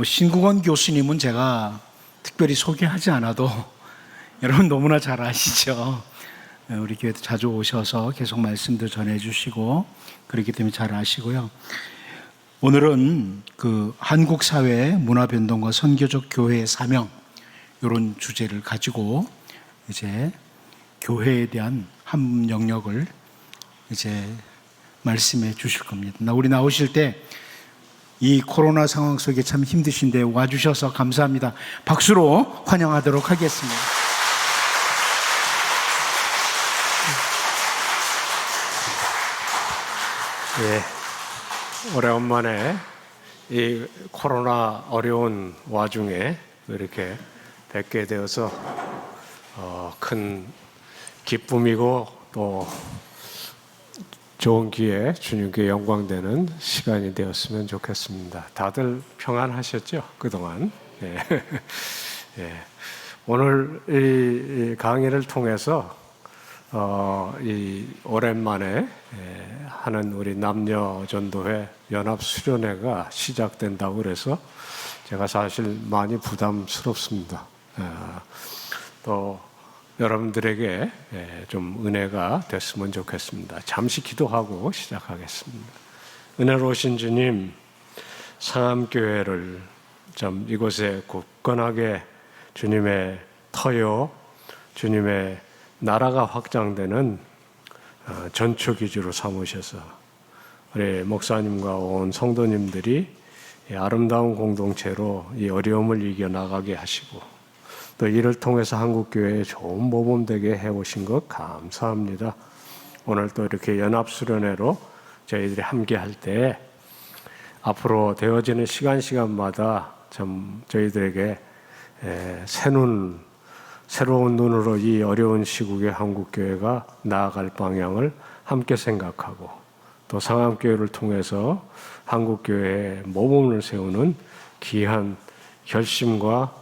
신국원 교수님은 제가 특별히 소개하지 않아도 여러분 너무나 잘 아시죠. 우리 교회도 자주 오셔서 계속 말씀도 전해주시고 그렇기 때문에 잘 아시고요. 오늘은 그 한국 사회의 문화 변동과 선교적 교회의 사명, 이런 주제를 가지고 이제 교회에 대한 한 영역을 이제 말씀해 주실 겁니다. 우리 나오실 때 이 코로나 상황 속에 참 힘드신데 와주셔서 감사합니다. 박수로 환영하도록 하겠습니다. 예, 오래간만에 이 코로나 어려운 와중에 이렇게 뵙게 되어서 큰 기쁨이고 또 좋은 기회, 주님께 영광되는 시간이 되었으면 좋겠습니다. 다들 평안하셨죠? 그동안. 예. 예. 오늘 이 강의를 통해서 이 오랜만에 하는 우리 남녀 전도회 연합 수련회가 시작된다고 그래서 제가 사실 많이 부담스럽습니다. 또 여러분들에게 좀 은혜가 됐으면 좋겠습니다. 잠시 기도하고 시작하겠습니다. 은혜로우신 주님, 상암교회를 좀 이곳에 굳건하게 주님의 터요, 주님의 나라가 확장되는 전초기지로 삼으셔서 우리 목사님과 온 성도님들이 아름다운 공동체로 이 어려움을 이겨나가게 하시고 또 이를 통해서 한국교회에 좋은 모범되게 해오신 것 감사합니다. 오늘 또 이렇게 연합수련회로 저희들이 함께 할 때 앞으로 되어지는 시간마다 참 저희들에게 새로운 눈으로 이 어려운 시국의 한국교회가 나아갈 방향을 함께 생각하고 또 상암교회를 통해서 한국교회의 모범을 세우는 귀한 결심과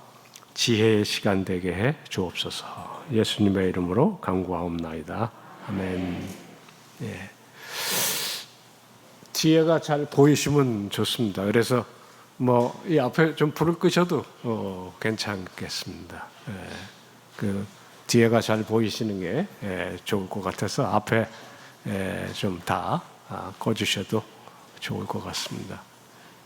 지혜의 시간 되게 해 주옵소서. 예수님의 이름으로 간구하옵나이다. 아멘. 예. 뒤에가 잘 보이시면 좋습니다. 그래서 이 앞에 좀 불을 끄셔도 괜찮겠습니다. 예. 그 뒤에가 잘 보이시는 게 좋을 것 같아서 앞에 좀 다 꺼주셔도 좋을 것 같습니다.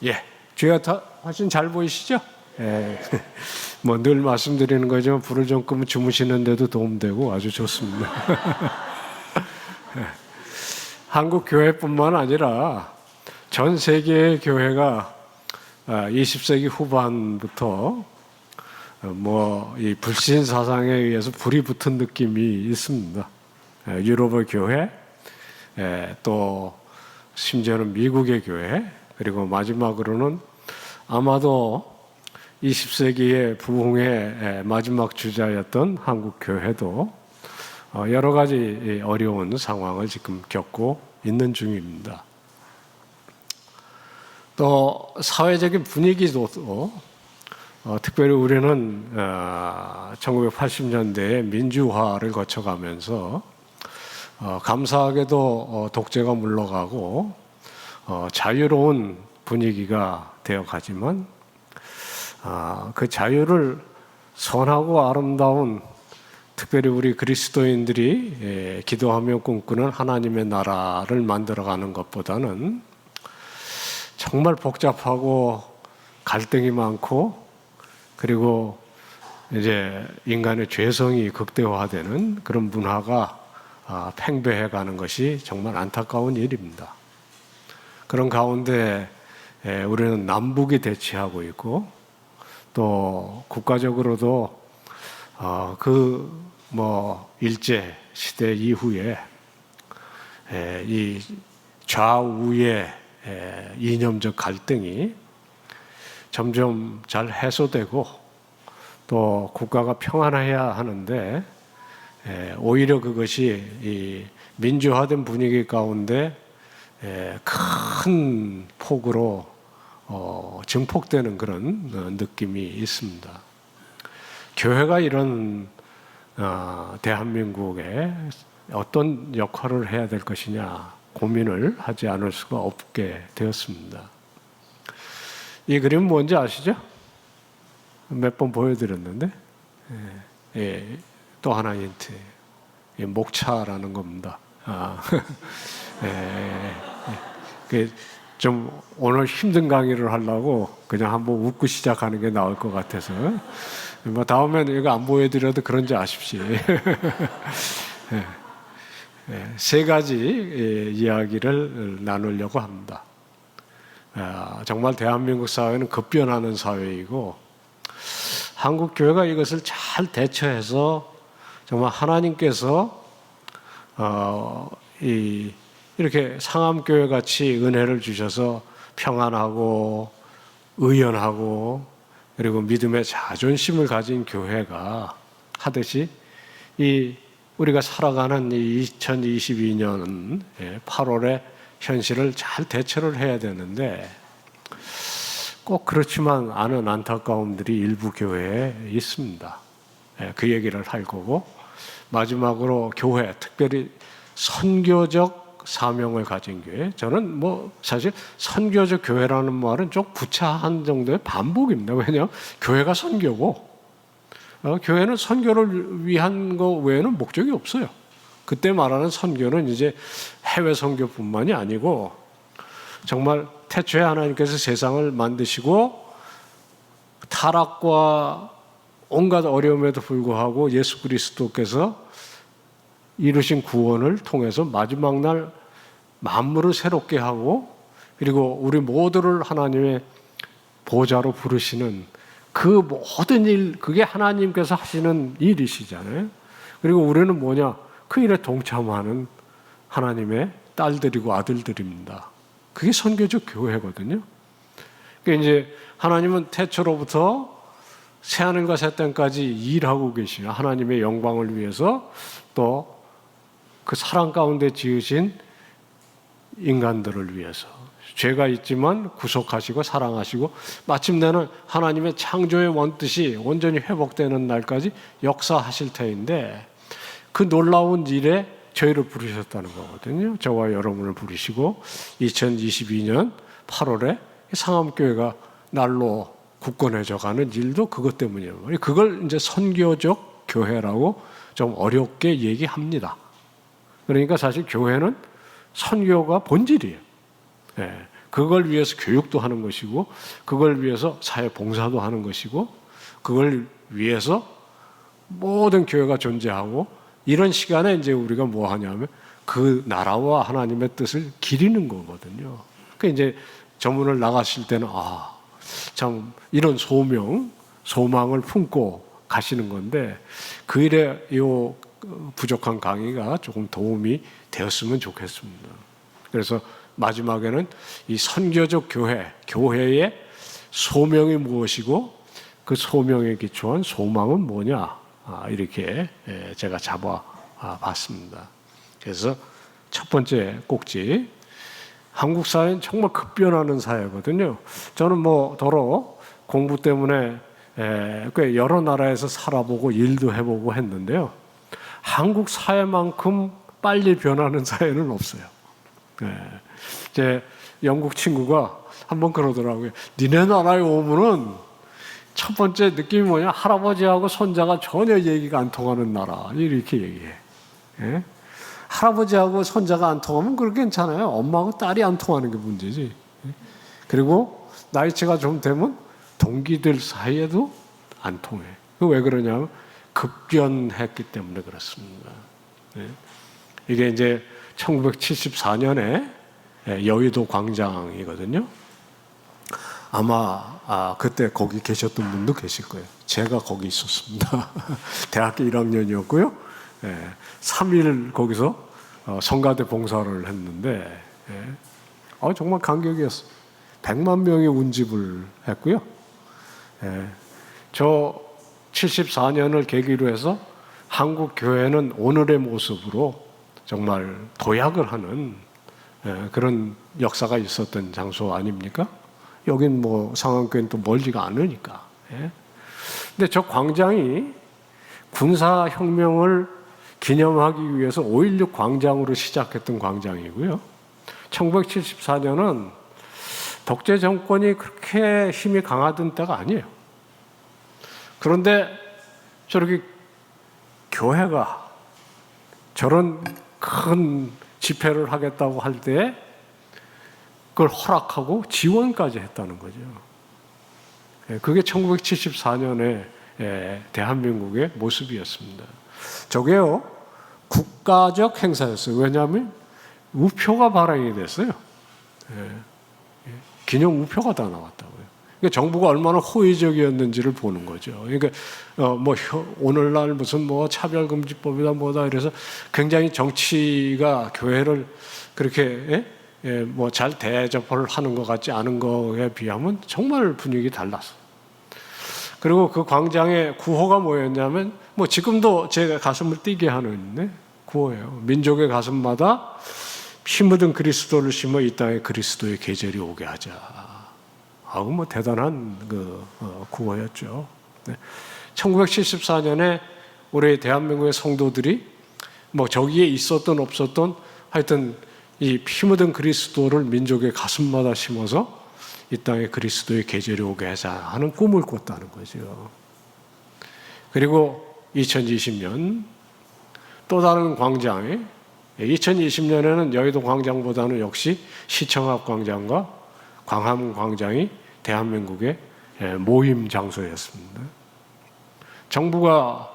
예, 뒤가 다 훨씬 잘 보이시죠? 늘 말씀드리는 거지만 불을 좀 끄면 주무시는데도 도움되고 아주 좋습니다. 한국 교회뿐만 아니라 전 세계의 교회가 20세기 후반부터 이 불신 사상에 의해서 불이 붙은 느낌이 있습니다. 유럽의 교회, 또 심지어는 미국의 교회, 그리고 마지막으로는 아마도 20세기의 부흥의 마지막 주자였던 한국 교회도 여러 가지 어려운 상황을 지금 겪고 있는 중입니다. 또 사회적인 분위기도 특별히 우리는 1980년대에 민주화를 거쳐가면서 감사하게도 독재가 물러가고 자유로운 분위기가 되어가지만 그 자유를 선하고 아름다운 특별히 우리 그리스도인들이 기도하며 꿈꾸는 하나님의 나라를 만들어가는 것보다는 정말 복잡하고 갈등이 많고 그리고 이제 인간의 죄성이 극대화되는 그런 문화가 팽배해가는 것이 정말 안타까운 일입니다. 그런 가운데 우리는 남북이 대치하고 있고 또 국가적으로도 일제 시대 이후에 이 좌우의 이념적 갈등이 점점 잘 해소되고 또 국가가 평안해야 하는데 오히려 그것이 이 민주화된 분위기 가운데 큰 폭으로 증폭되는 그런 느낌이 있습니다. 교회가 이런 대한민국에 어떤 역할을 해야 될 것이냐 고민을 하지 않을 수가 없게 되었습니다. 이 그림 뭔지 아시죠? 몇 번 보여드렸는데, 또 하나 힌트. 목차라는 겁니다. 좀 오늘 힘든 강의를 하려고 그냥 한번 웃고 시작하는 게 나을 것 같아서, 뭐 다음엔 이거 안 보여드려도 그런지 아십시오. 세 가지 이야기를 나누려고 합니다. 정말 대한민국 사회는 급변하는 사회이고, 한국 교회가 이것을 잘 대처해서 정말 하나님께서 이렇게 상암교회 같이 은혜를 주셔서 평안하고 의연하고 그리고 믿음의 자존심을 가진 교회가 하듯이 우리가 살아가는 2022년 8월의 현실을 잘 대처를 해야 되는데, 꼭 그렇지만 않은 안타까움들이 일부 교회에 있습니다. 그 얘기를 할 거고, 마지막으로 교회, 특별히 선교적 사명을 가진 교회. 저는 사실 선교적 교회라는 말은 좀 구차한 정도의 반복입니다. 왜냐하면 교회가 선교고, 교회는 선교를 위한 거 외에는 목적이 없어요. 그때 말하는 선교는 이제 해외 선교뿐만이 아니고, 정말 태초에 하나님께서 세상을 만드시고 타락과 온갖 어려움에도 불구하고 예수 그리스도께서 이루신 구원을 통해서 마지막 날 만물을 새롭게 하고, 그리고 우리 모두를 하나님의 보좌로 부르시는 그 모든 일, 그게 하나님께서 하시는 일이시잖아요. 그리고 우리는 뭐냐? 그 일에 동참하는 하나님의 딸들이고 아들들입니다. 그게 선교적 교회거든요. 그러니까 이제 하나님은 태초로부터 새하늘과 새 땅까지 일하고 계시며, 하나님의 영광을 위해서 또 그 사랑 가운데 지으신 인간들을 위해서 죄가 있지만 구속하시고 사랑하시고, 마침내는 하나님의 창조의 원뜻이 온전히 회복되는 날까지 역사하실 터인데, 그 놀라운 일에 저희를 부르셨다는 거거든요. 저와 여러분을 부르시고 2022년 8월에 상암교회가 날로 굳건해져 가는 일도 그것 때문이에요. 그걸 이제 선교적 교회라고 좀 어렵게 얘기합니다. 그러니까 사실 교회는 선교가 본질이에요. 그걸 위해서 교육도 하는 것이고, 그걸 위해서 사회 봉사도 하는 것이고, 그걸 위해서 모든 교회가 존재하고, 이런 시간에 이제 우리가 뭐 하냐면 그 나라와 하나님의 뜻을 기리는 거거든요. 그러니까 이제 전문을 나가실 때는 참 이런 소망을 품고 가시는 건데, 그 일에 이 부족한 강의가 조금 도움이 되었으면 좋겠습니다. 그래서 마지막에는 이 선교적 교회의 소명이 무엇이고 그 소명에 기초한 소망은 뭐냐, 이렇게 제가 잡아봤습니다. 그래서 첫 번째 꼭지, 한국 사회는 정말 급변하는 사회거든요. 저는 더러 공부 때문에 꽤 여러 나라에서 살아보고 일도 해보고 했는데요, 한국 사회만큼 빨리 변하는 사회는 없어요. 제 영국 친구가 한번 그러더라고요. 니네 나라에 오면은 첫 번째 느낌이 뭐냐? 할아버지하고 손자가 전혀 얘기가 안 통하는 나라. 이렇게 얘기해. 할아버지하고 손자가 안 통하면 그렇게 괜찮아요. 엄마하고 딸이 안 통하는 게 문제지. 그리고 나이차가 좀 되면 동기들 사이에도 안 통해. 왜 그러냐면 급변했기 때문에 그렇습니다. 이게 이제 1974년에 여의도 광장이거든요. 아마 그때 거기 계셨던 분도 계실 거예요. 제가 거기 있었습니다. 대학교 1학년이었고요. 3일 거기서 성가대 봉사를 했는데 정말 감격이었어요. 100만 명이 운집을 했고요. 저 74년을 계기로 해서 한국 교회는 오늘의 모습으로 정말 도약을 하는 그런 역사가 있었던 장소 아닙니까? 여긴 상암교회는 또 멀지가 않으니까. 근데 저 광장이 군사혁명을 기념하기 위해서 5.16 광장으로 시작했던 광장이고요. 1974년은 독재 정권이 그렇게 힘이 강하던 때가 아니에요. 그런데 저렇게 교회가 저런 큰 집회를 하겠다고 할 때 그걸 허락하고 지원까지 했다는 거죠. 그게 1974년에 대한민국의 모습이었습니다. 저게요, 국가적 행사였어요. 왜냐하면 우표가 발행이 됐어요. 기념 우표가 다 나왔다고요. 그러니까 정부가 얼마나 호의적이었는지를 보는 거죠. 그러니까 오늘날 무슨 차별금지법이다 뭐다 이래서 굉장히 정치가 교회를 그렇게 잘 대접을 하는 것 같지 않은 거에 비하면 정말 분위기 달랐어. 그리고 그 광장의 구호가 뭐였냐면 지금도 제 가슴을 뛰게 하는 구호예요. 민족의 가슴마다 피 묻은 그리스도를 심어 이 땅에 그리스도의 계절이 오게 하자. 대단한 구호였죠. 1974년에 우리 대한민국의 성도들이 저기에 있었던 없었던 하여튼 이 피 묻은 그리스도를 민족의 가슴마다 심어서 이 땅에 그리스도의 계절이 오게 하자 하는 꿈을 꿨다는 거죠. 그리고 2020년 또 다른 광장에 2020년에는 여의도 광장보다는 역시 시청 앞 광장과 광화문 광장이 대한민국의 모임 장소였습니다. 정부가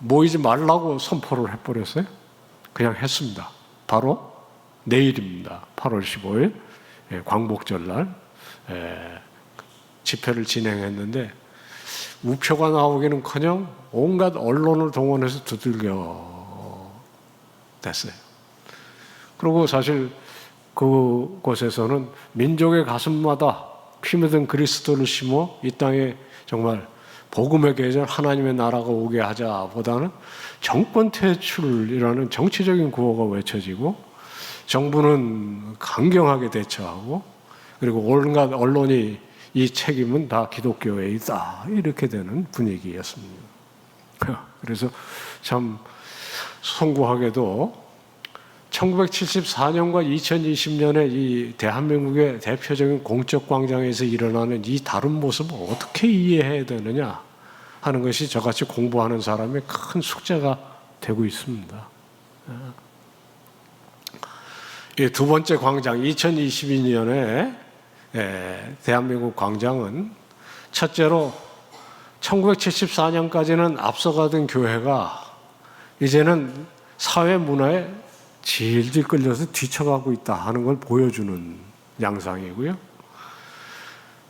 모이지 말라고 선포를 해버렸어요. 그냥 했습니다. 바로 내일입니다. 8월 15일 광복절날 집회를 진행했는데 우표가 나오기는커녕 온갖 언론을 동원해서 두들겨 댔어요. 그리고 사실 그곳에서는 민족의 가슴마다 피 묻은 그리스도를 심어 이 땅에 정말 복음의 계절 하나님의 나라가 오게 하자 보다는 정권 퇴출이라는 정치적인 구호가 외쳐지고 정부는 강경하게 대처하고 그리고 온갖 언론이 이 책임은 다 기독교에 있다 이렇게 되는 분위기였습니다. 그래서 참 송구하게도 1974년과 2020년에 이 대한민국의 대표적인 공적 광장에서 일어나는 이 다른 모습을 어떻게 이해해야 되느냐 하는 것이 저같이 공부하는 사람의 큰 숙제가 되고 있습니다. 이 두 번째 광장, 2022년에 대한민국 광장은 첫째로 1974년까지는 앞서가던 교회가 이제는 사회 문화에 질질 끌려서 뒤쳐가고 있다 하는 걸 보여주는 양상이고요.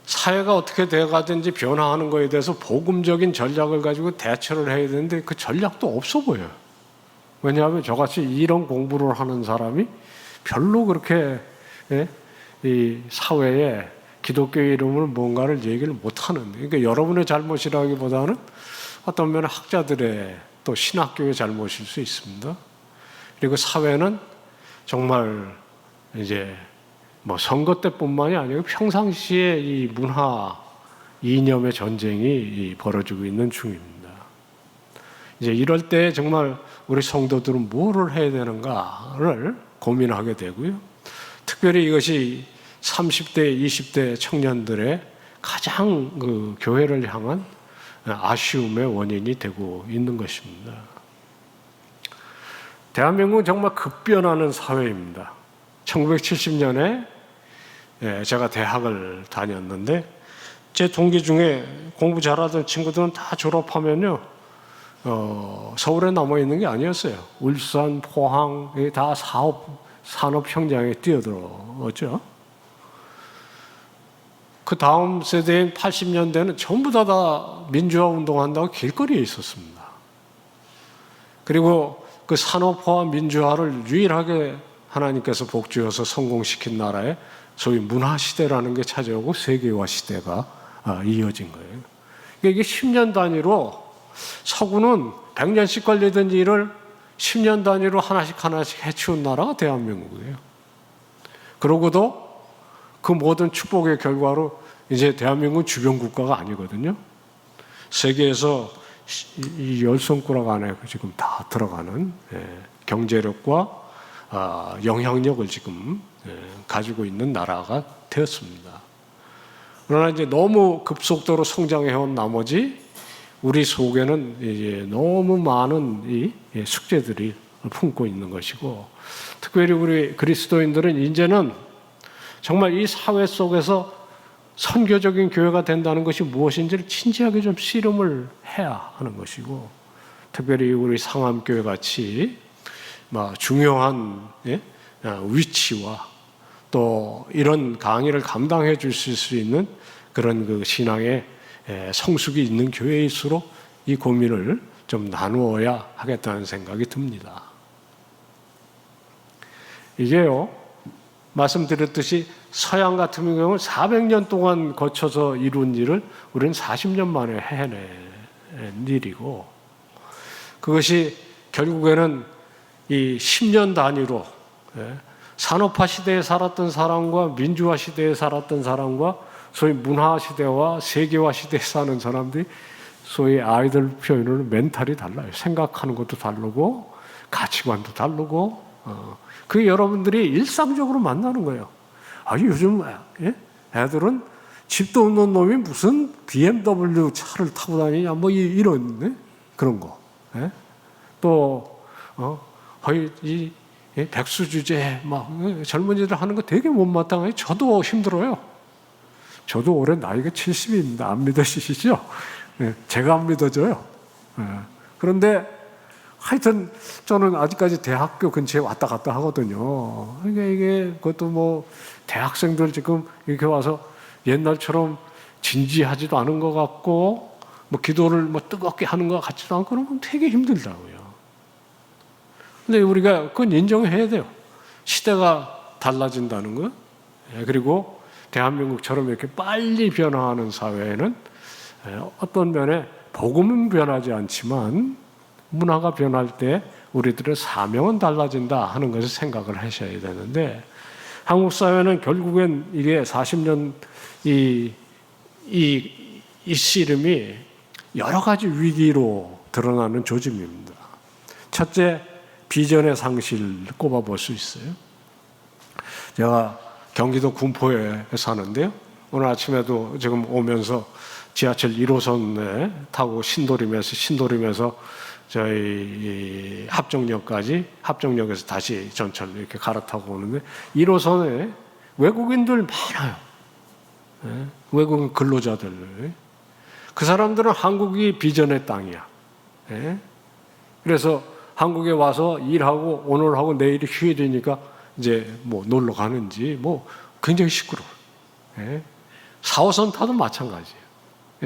사회가 어떻게 돼가든지 변화하는 것에 대해서 복음적인 전략을 가지고 대처를 해야 되는데 그 전략도 없어 보여요. 왜냐하면 저같이 이런 공부를 하는 사람이 별로 그렇게 이 사회에 기독교의 이름으로 뭔가를 얘기를 못하는, 그러니까 여러분의 잘못이라기보다는 어떤 면에 학자들의 또 신학교의 잘못일 수 있습니다. 그리고 사회는 정말 이제 선거 때뿐만이 아니고 평상시에 이 문화 이념의 전쟁이 벌어지고 있는 중입니다. 이제 이럴 때 정말 우리 성도들은 뭐를 해야 되는가를 고민하게 되고요. 특별히 이것이 30대, 20대 청년들의 가장 그 교회를 향한 아쉬움의 원인이 되고 있는 것입니다. 대한민국은 정말 급변하는 사회입니다. 1970년에 제가 대학을 다녔는데 제 동기 중에 공부 잘하던 친구들은 다 졸업하면요 서울에 남아있는 게 아니었어요. 울산, 포항 다 산업 현장에 뛰어들었죠. 그 다음 세대인 80년대는 전부 다 민주화 운동한다고 길거리에 있었습니다. 그리고 그 산업화와 민주화를 유일하게 하나님께서 복주어서 성공시킨 나라에 소위 문화시대라는 게 찾아오고 세계화 시대가 이어진 거예요. 이게 10년 단위로 서구는 100년씩 걸리던 일을 10년 단위로 하나씩 해치운 나라가 대한민국이에요. 그러고도 그 모든 축복의 결과로 이제 대한민국은 주변 국가가 아니거든요. 세계에서 이 열 손가락 안에 지금 다 들어가는 경제력과 영향력을 지금 가지고 있는 나라가 되었습니다. 그러나 이제 너무 급속도로 성장해온 나머지 우리 속에는 이제 너무 많은 이 숙제들이 품고 있는 것이고, 특별히 우리 그리스도인들은 이제는 정말 이 사회 속에서 선교적인 교회가 된다는 것이 무엇인지를 진지하게 좀 씨름을 해야 하는 것이고, 특별히 우리 상암교회 같이 중요한 위치와 또 이런 강의를 감당해 주실 수 있는 그런 그 신앙의 성숙이 있는 교회일수록 이 고민을 좀 나누어야 하겠다는 생각이 듭니다. 이게요, 말씀드렸듯이 서양 같은 경우는 400년 동안 거쳐서 이룬 일을 우리는 40년 만에 해낸 일이고, 그것이 결국에는 이 10년 단위로 산업화 시대에 살았던 사람과 민주화 시대에 살았던 사람과 소위 문화 시대와 세계화 시대에 사는 사람들이 소위 아이들 표현으로 멘탈이 달라요. 생각하는 것도 다르고 가치관도 다르고, 그게 여러분들이 일상적으로 만나는 거예요. 요즘 애들은 집도 없는 놈이 무슨 BMW 차를 타고 다니냐, 이런 그런 거. 또 이 백수 주제 젊은이들 하는 거 되게 못마땅해요. 저도 힘들어요. 저도 올해 나이가 70입니다. 안 믿으시죠? 제가 안 믿어져요. 그런데 하여튼 저는 아직까지 대학교 근처에 왔다 갔다 하거든요. 이게 그것도 대학생들 지금 이렇게 와서 옛날처럼 진지하지도 않은 것 같고 기도를 뜨겁게 하는 것 같지도 않고 그러면 되게 힘들다고요. 근데 우리가 그건 인정해야 돼요. 시대가 달라진다는 거. 그리고 대한민국처럼 이렇게 빨리 변화하는 사회에는 어떤 면에 복음은 변하지 않지만 문화가 변할 때 우리들의 사명은 달라진다 하는 것을 생각을 하셔야 되는데, 한국 사회는 결국엔 이게 40년 이 씨름이 여러 가지 위기로 드러나는 조짐입니다. 첫째, 비전의 상실 꼽아볼 수 있어요. 제가 경기도 군포에 사는데요. 오늘 아침에도 지금 오면서 지하철 1호선에 타고 신도림에서 저희 합정역에서 다시 전철 이렇게 갈아타고 오는데 1호선에 외국인들 많아요. 외국인 근로자들. 그 사람들은 한국이 비전의 땅이야. 그래서 한국에 와서 일하고 오늘 하고 내일이 휴일이니까 이제 놀러 가는지 굉장히 시끄러워요. 4호선 타도 마찬가지예요.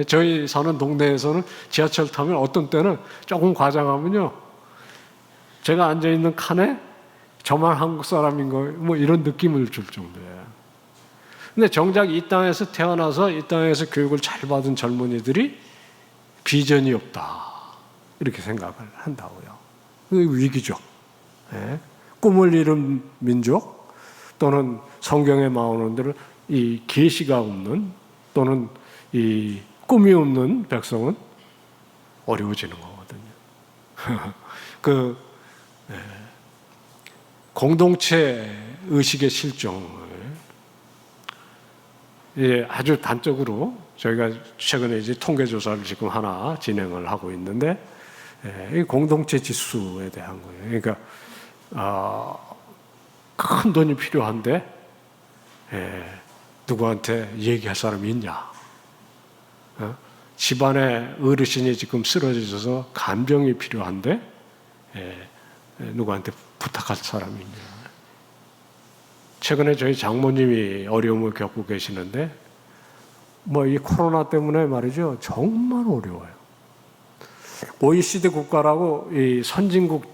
저희 사는 동네에서는 지하철 타면 어떤 때는 조금 과장하면요, 제가 앉아있는 칸에 저만 한국 사람인 거 이런 느낌을 줄 정도예요. 근데 정작 이 땅에서 태어나서 이 땅에서 교육을 잘 받은 젊은이들이 비전이 없다 이렇게 생각을 한다고요. 위기죠. 꿈을 잃은 민족 또는 성경에 나오는 대로 이 계시가 없는 또는 이 꿈이 없는 백성은 어려워지는 거거든요. 공동체 의식의 실종을 아주 단적으로 저희가 최근에 이제 통계 조사를 지금 하나 진행을 하고 있는데, 이 공동체 지수에 대한 거예요. 그러니까 큰 돈이 필요한데 누구한테 얘기할 사람이 있냐? 집안의 어르신이 지금 쓰러져서 간병이 필요한데 누구한테 부탁할 사람이 있냐? 최근에 저희 장모님이 어려움을 겪고 계시는데 이 코로나 때문에 말이죠, 정말 어려워요. OECD 국가라고 이 선진국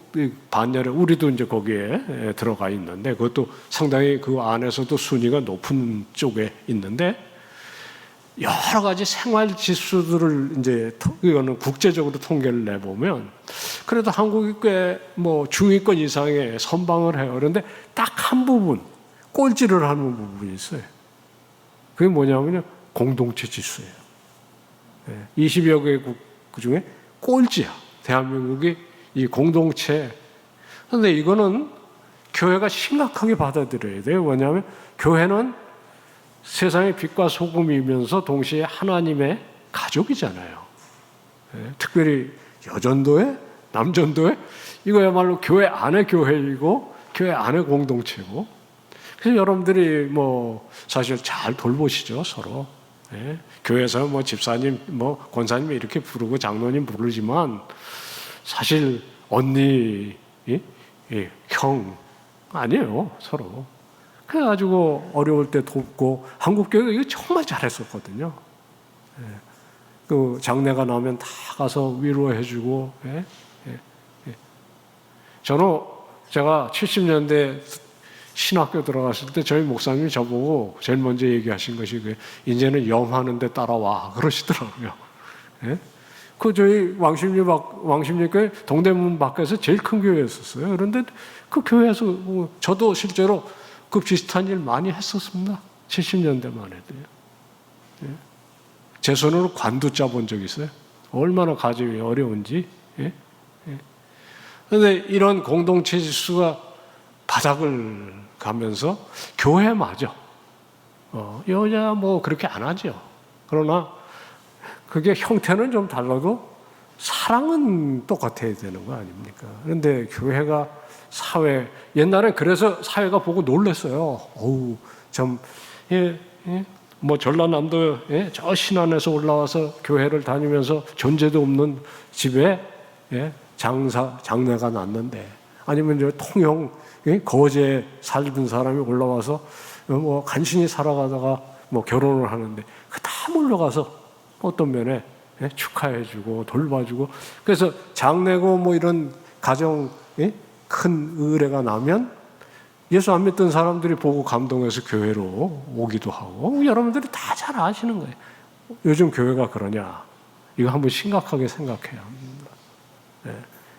반열에 우리도 이제 거기에 들어가 있는데, 그것도 상당히 그 안에서도 순위가 높은 쪽에 있는데, 여러 가지 생활 지수들을 이제 이거는 국제적으로 통계를 내보면 그래도 한국이 꽤 중위권 이상의 선방을 해요. 그런데 딱 한 부분 꼴찌를 하는 부분이 있어요. 그게 뭐냐면요, 공동체 지수예요. 20여 개국 그 중에 꼴찌야. 대한민국이 이 공동체. 그런데 이거는 교회가 심각하게 받아들여야 돼요. 뭐냐면 교회는 세상의 빛과 소금이면서 동시에 하나님의 가족이잖아요. 특별히 여전도회, 남전도회, 이거야말로 교회 안의 교회이고 교회 안의 공동체고. 그래서 여러분들이 뭐 사실 잘 돌보시죠, 서로. 교회에서 뭐 집사님, 뭐 권사님 이렇게 부르고 장로님 부르지만 사실 언니, 형 아니에요, 서로. 그래가지고 어려울 때 돕고, 한국교회가 이거 정말 잘했었거든요. 그 장례가 나면 다 가서 위로해주고. 저는 제가 70년대 신학교 들어갔을 때 저희 목사님이 저보고 제일 먼저 얘기하신 것이 이제는 염하는데 따라와 그러시더라고요. 그 저희 왕십리교회 동대문 밖에서 제일 큰 교회였었어요. 그런데 그 교회에서 저도 실제로 그 비슷한 일 많이 했었습니다. 70년대만 해도요. 제 손으로 관도 짜본 적 있어요. 얼마나 가정이 어려운지. 그런데 이런 공동체 지수가 바닥을 가면서 교회마저 여자 뭐 그렇게 안 하죠. 그러나 그게 형태는 좀 달라도 사랑은 똑같아야 되는 거 아닙니까? 그런데 교회가 사회, 옛날에 그래서 사회가 보고 놀랐어요. 어우, 뭐 전라남도 저 신안에서 올라와서 교회를 다니면서 존재도 없는 집에 장례가 났는데, 아니면 저 통영 거제 살던 사람이 올라와서 뭐 간신히 살아가다가 뭐 결혼을 하는데 그 다 몰려가서 어떤 면에 축하해주고 돌봐주고. 그래서 장례고 뭐 이런 가정 큰 의례가 나면 예수 안 믿던 사람들이 보고 감동해서 교회로 오기도 하고. 여러분들이 다 잘 아시는 거예요. 요즘 교회가 그러냐? 이거 한번 심각하게 생각해야 합니다.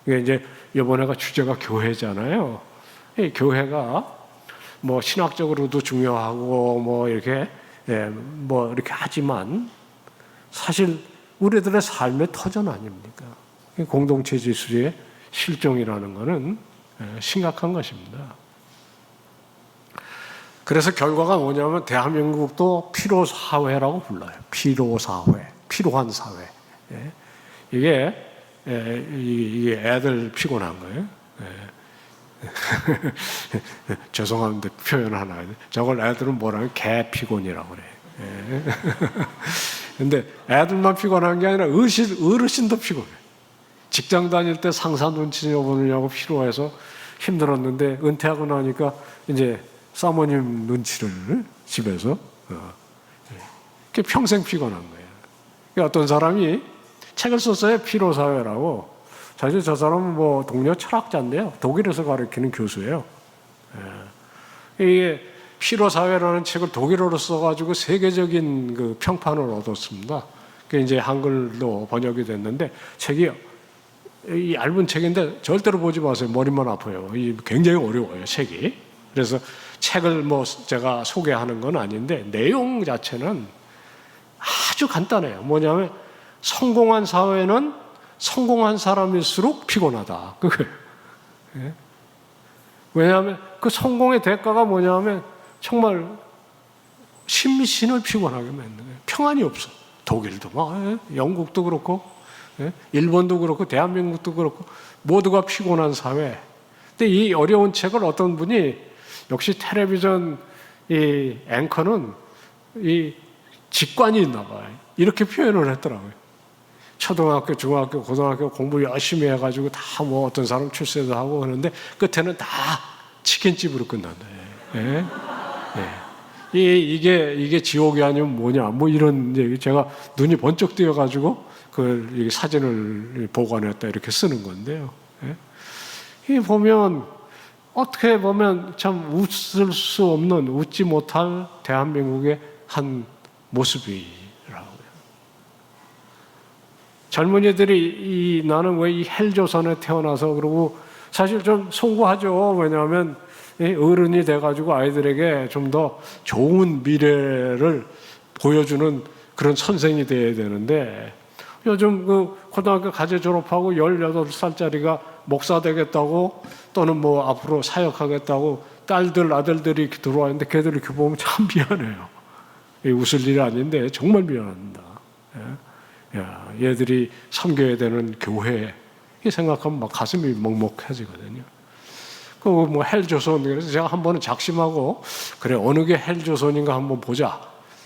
이게 이제 이번에가 주제가 교회잖아요. 이 교회가 뭐 신학적으로도 중요하고 뭐 이렇게 하지만 사실 우리들의 삶의 터전 아닙니까? 공동체 지수의 실종이라는 것은 심각한 것입니다. 그래서 결과가 뭐냐면 대한민국도 피로사회라고 불러요. 피로사회, 피로한 사회. 이게 애들 피곤한 거예요. 죄송한데 표현 하나. 저걸 애들은 뭐라면 개 피곤이라고 그래. 근데 애들만 피곤한 게 아니라 어르신도 피곤해. 직장 다닐 때 상사 눈치 보느냐고 피로해서 힘들었는데 은퇴하고 나니까 이제 사모님 눈치를 집에서 평생 피곤한 거예요. 어떤 사람이 책을 썼어요. 피로사회라고. 사실 저 사람은 뭐 동료 철학자인데요. 독일에서 가르치는 교수예요. 이게 피로사회라는 책을 독일어로 써가지고 세계적인 그 평판을 얻었습니다. 그게 이제 한글로 번역이 됐는데, 책이 이 얇은 책인데 절대로 보지 마세요. 머리만 아파요. 이 굉장히 어려워요, 책이. 그래서 책을 뭐 제가 소개하는 건 아닌데 내용 자체는 아주 간단해요. 뭐냐면 성공한 사회는 성공한 사람일수록 피곤하다. 그거예요. 왜냐하면 그 성공의 대가가 뭐냐면 정말 심신을 피곤하게 만드는 거예요. 평안이 없어. 독일도 막, 영국도 그렇고, 일본도 그렇고, 대한민국도 그렇고, 모두가 피곤한 사회. 근데 이 어려운 책을 어떤 분이, 역시 텔레비전 이 앵커는 이 직관이 있나 봐요. 이렇게 표현을 했더라고요. 초등학교, 중학교, 고등학교 공부 열심히 해가지고 다 뭐 어떤 사람 출세도 하고 하는데 끝에는 다 치킨집으로 끝난다. 이게 지옥이 아니면 뭐냐, 뭐 이런 얘기. 제가 눈이 번쩍 뜨여가지고 그 사진을 보관했다 이렇게 쓰는 건데요. 이 보면 어떻게 보면 참 웃을 수 없는, 웃지 못할 대한민국의 한 모습이라고요. 젊은이들이 나는 왜 이 헬조선에 태어나서, 그러고 사실 좀 송구하죠. 왜냐하면 어른이 돼가지고 아이들에게 좀 더 좋은 미래를 보여주는 그런 선생이 돼야 되는데, 요즘 그 고등학교 과제 졸업하고 18살짜리가 목사 되겠다고, 또는 뭐 앞으로 사역하겠다고 딸들, 아들들이 이렇게 들어와 있는데 걔들 이렇게 보면 참 미안해요. 웃을 일이 아닌데 정말 미안합니다. 야, 얘들이 섬겨야 되는 교회 이 생각하면 막 가슴이 먹먹해지거든요. 그 뭐 헬조선 그래서 제가 한 번은 작심하고 그래 어느 게 헬조선인가 한번 보자.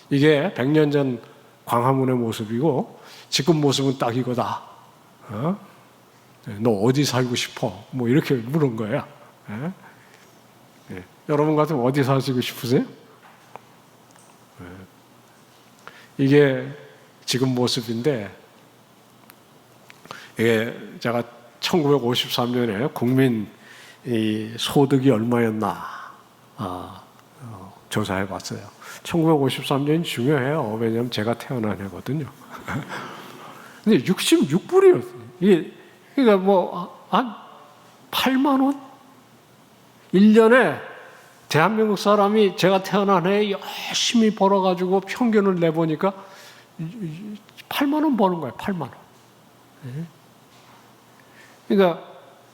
이게 100년 전 광화문의 모습이고 지금 모습은 딱 이거다. 너 어디 살고 싶어? 뭐 이렇게 물은 거야. 여러분 같으면 어디 사시고 싶으세요? 이게 지금 모습인데 이게 제가 1953년에 국민 이 소득이 얼마였나 조사해 봤어요. 1953년이 중요해요. 왜냐하면 제가 태어난 해거든요. 근데 66불이었어요. 이게 그러니까 뭐 한 8만 원? 1년에 대한민국 사람이 제가 태어난 해에 열심히 벌어가지고 평균을 내보니까 8만 원 버는 거예요. 8만 원. 그러니까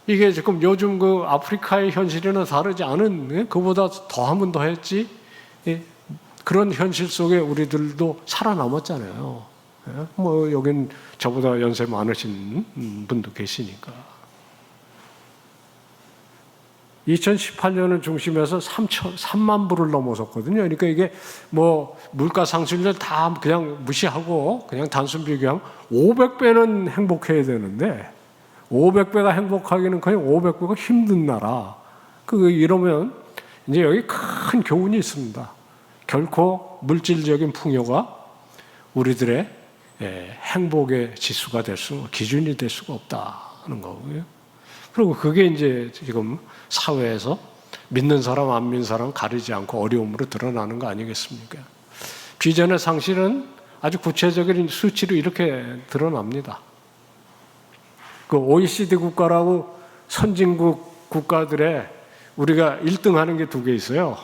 이게 지금 요즘 그 아프리카의 현실에는 다르지 않은 그보다 더하면 더했지 그런 현실 속에 우리들도 살아남았잖아요. 뭐 여긴 저보다 연세 많으신 분도 계시니까. 2018년을 중심해서 3만 불을 넘어섰거든요. 그러니까 이게 뭐 물가 상승률 다 그냥 무시하고 그냥 단순 비교하면 500배는 행복해야 되는데 500배가 행복하기는 그냥 500배가 힘든 나라. 이러면 이제 여기 큰 교훈이 있습니다. 결코 물질적인 풍요가 우리들의 행복의 지수가 기준이 될 수가 없다는 거고요. 그리고 그게 이제 지금 사회에서 믿는 사람, 안 믿는 사람 가리지 않고 어려움으로 드러나는 거 아니겠습니까? 비전의 상실은 아주 구체적인 수치로 이렇게 드러납니다. 그 OECD 국가라고 선진국 국가들의 우리가 1등 하는 게 2개 있어요.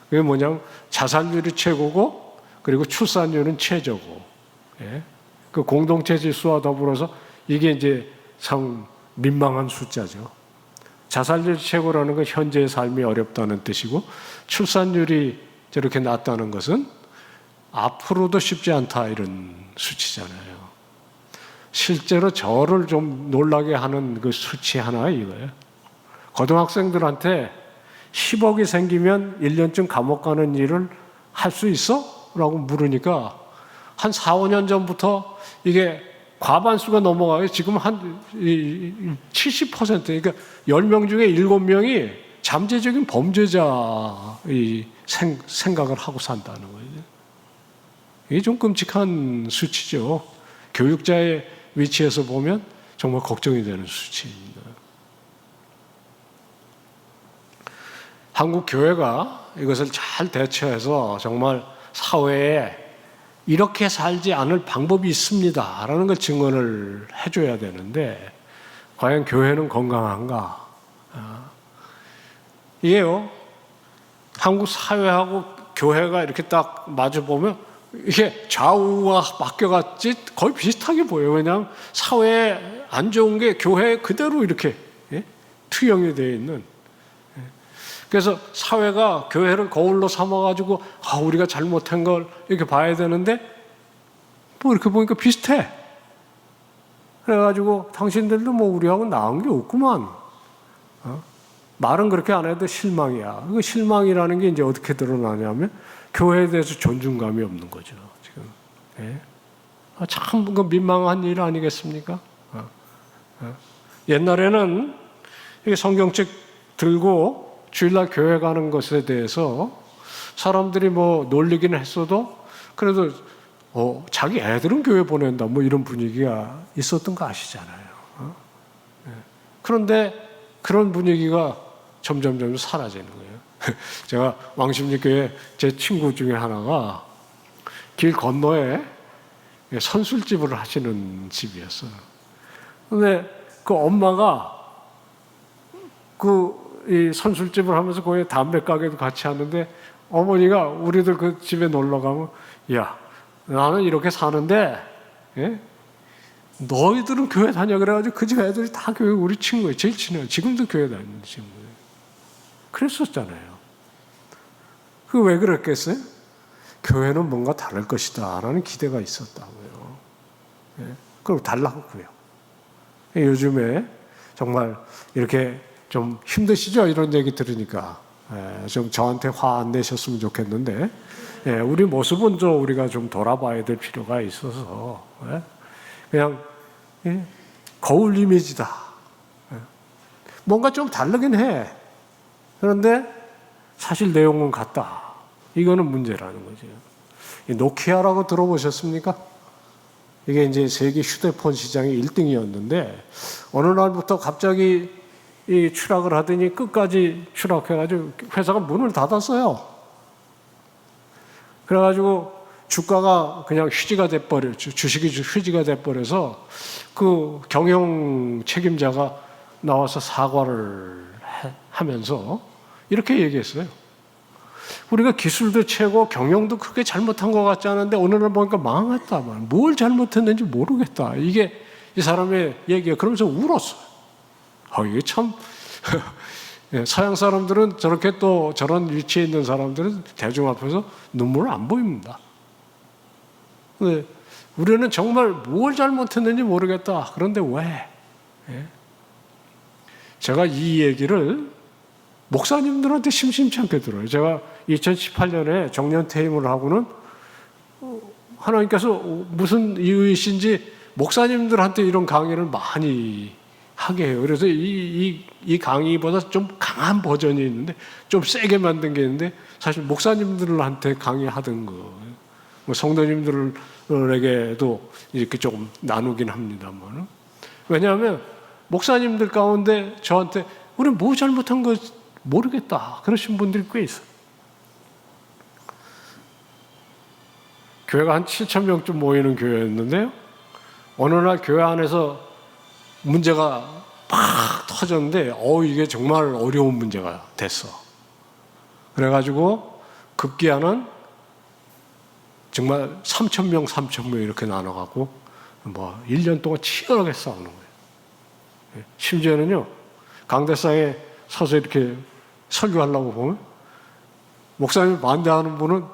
그게 뭐냐면 자살률이 최고고 그리고 출산율은 최저고. 그 공동체 지수와 더불어서 이게 이제 참 민망한 숫자죠. 자살률 최고라는 건 현재의 삶이 어렵다는 뜻이고 출산율이 저렇게 낮다는 것은 앞으로도 쉽지 않다 이런 수치잖아요. 실제로 저를 좀 놀라게 하는 그 수치 하나 이거예요. 고등학생들한테 10억이 생기면 1년쯤 감옥 가는 일을 할 수 있어? 라고 물으니까 한 4, 5년 전부터 이게 과반수가 넘어가요. 지금 한 70%, 그러니까 10명 중에 7명이 잠재적인 범죄자 생각을 하고 산다는 거예요. 이게 좀 끔찍한 수치죠. 교육자의 위치에서 보면 정말 걱정이 되는 수치입니다. 한국 교회가 이것을 잘 대처해서 정말 사회에 이렇게 살지 않을 방법이 있습니다 라는 걸 증언을 해줘야 되는데 과연 교회는 건강한가? 이게요, 한국 사회하고 교회가 이렇게 딱 마주보면 이게 좌우가 바뀌어갔지 거의 비슷하게 보여요. 왜냐하면 사회에 안 좋은 게 교회에 그대로 이렇게 투영이 되어 있는. 그래서 사회가 교회를 거울로 삼아가지고 우리가 잘못한 걸 이렇게 봐야 되는데 뭐 이렇게 보니까 비슷해. 그래가지고 당신들도 뭐 우리하고 나은 게 없구만. 말은 그렇게 안 해도 실망이야. 그 실망이라는 게 이제 어떻게 드러나냐면 교회에 대해서 존중감이 없는 거죠. 지금. 참 민망한 일 아니겠습니까? 옛날에는 성경책 들고 주일날 교회 가는 것에 대해서 사람들이 뭐 놀리기는 했어도 그래도 자기 애들은 교회 보낸다 뭐 이런 분위기가 있었던 거 아시잖아요. 그런데 그런 분위기가 점점 사라지는 거예요. 제가 왕십리교회 제 친구 중에 하나가 길 건너에 선술집을 하시는 집이었어요. 근데 그 엄마가 이 선술집을 하면서 거기 담배 가게도 같이 하는데 어머니가 우리들 그 집에 놀러 가면 야, 나는 이렇게 사는데 너희들은 교회 다녀 그래가지고 그 집 애들이 다 교회 우리 친구예요. 제일 친해요. 지금도 교회 다니는 친구예요. 그랬었잖아요. 그 왜 그랬겠어요? 교회는 뭔가 다를 것이다 라는 기대가 있었다고요. 예? 그리고 달라고요. 요즘에 정말 이렇게 좀 힘드시죠? 이런 얘기 들으니까. 좀 저한테 화 안 내셨으면 좋겠는데, 우리 모습은 우리가 좀 돌아봐야 될 필요가 있어서, 그냥, 거울 이미지다. 뭔가 좀 다르긴 해. 그런데 사실 내용은 같다. 이거는 문제라는 거죠. 노키아라고 들어보셨습니까? 이게 이제 세계 휴대폰 시장의 1등이었는데, 어느 날부터 갑자기 이 추락을 하더니 끝까지 추락해가지고 회사가 문을 닫았어요. 그래가지고 주가가 그냥 휴지가 돼버렸죠. 주식이 휴지가 돼버려서 그 경영 책임자가 나와서 사과를 하면서 이렇게 얘기했어요. 우리가 기술도 최고, 경영도 그렇게 잘못한 것 같지 않은데 어느 날 보니까 망했다. 뭘 잘못했는지 모르겠다. 이게 이 사람의 얘기예요. 그러면서 울었어요. 이게 참 서양 사람들은 저렇게 또 저런 위치에 있는 사람들은 대중 앞에서 눈물을 안 보입니다. 근데 우리는 정말 뭘 잘못했는지 모르겠다. 그런데 왜? 제가 이 얘기를 목사님들한테 심심치 않게 들어요. 제가 2018년에 정년 퇴임을 하고는 하나님께서 무슨 이유이신지 목사님들한테 이런 강의를 많이 하게 해요. 그래서 이 강의보다 좀 강한 버전이 있는데 좀 세게 만든 게 있는데 사실 목사님들한테 강의하던 거, 성도님들에게도 이렇게 조금 나누긴 합니다만, 왜냐하면 목사님들 가운데 저한테 우리 뭐 잘못한 거 모르겠다 그러신 분들이 꽤 있어요. 교회가 한 7,000명쯤 모이는 교회였는데요, 어느 날 교회 안에서 문제가 팍 터졌는데 이게 정말 어려운 문제가 됐어. 그래가지고 급기야는 정말 3,000명 이렇게 나눠갖고 1년 동안 치열하게 싸우는 거예요. 심지어는요, 강대상에 서서 이렇게 설교하려고 보면 목사님 반대하는 분은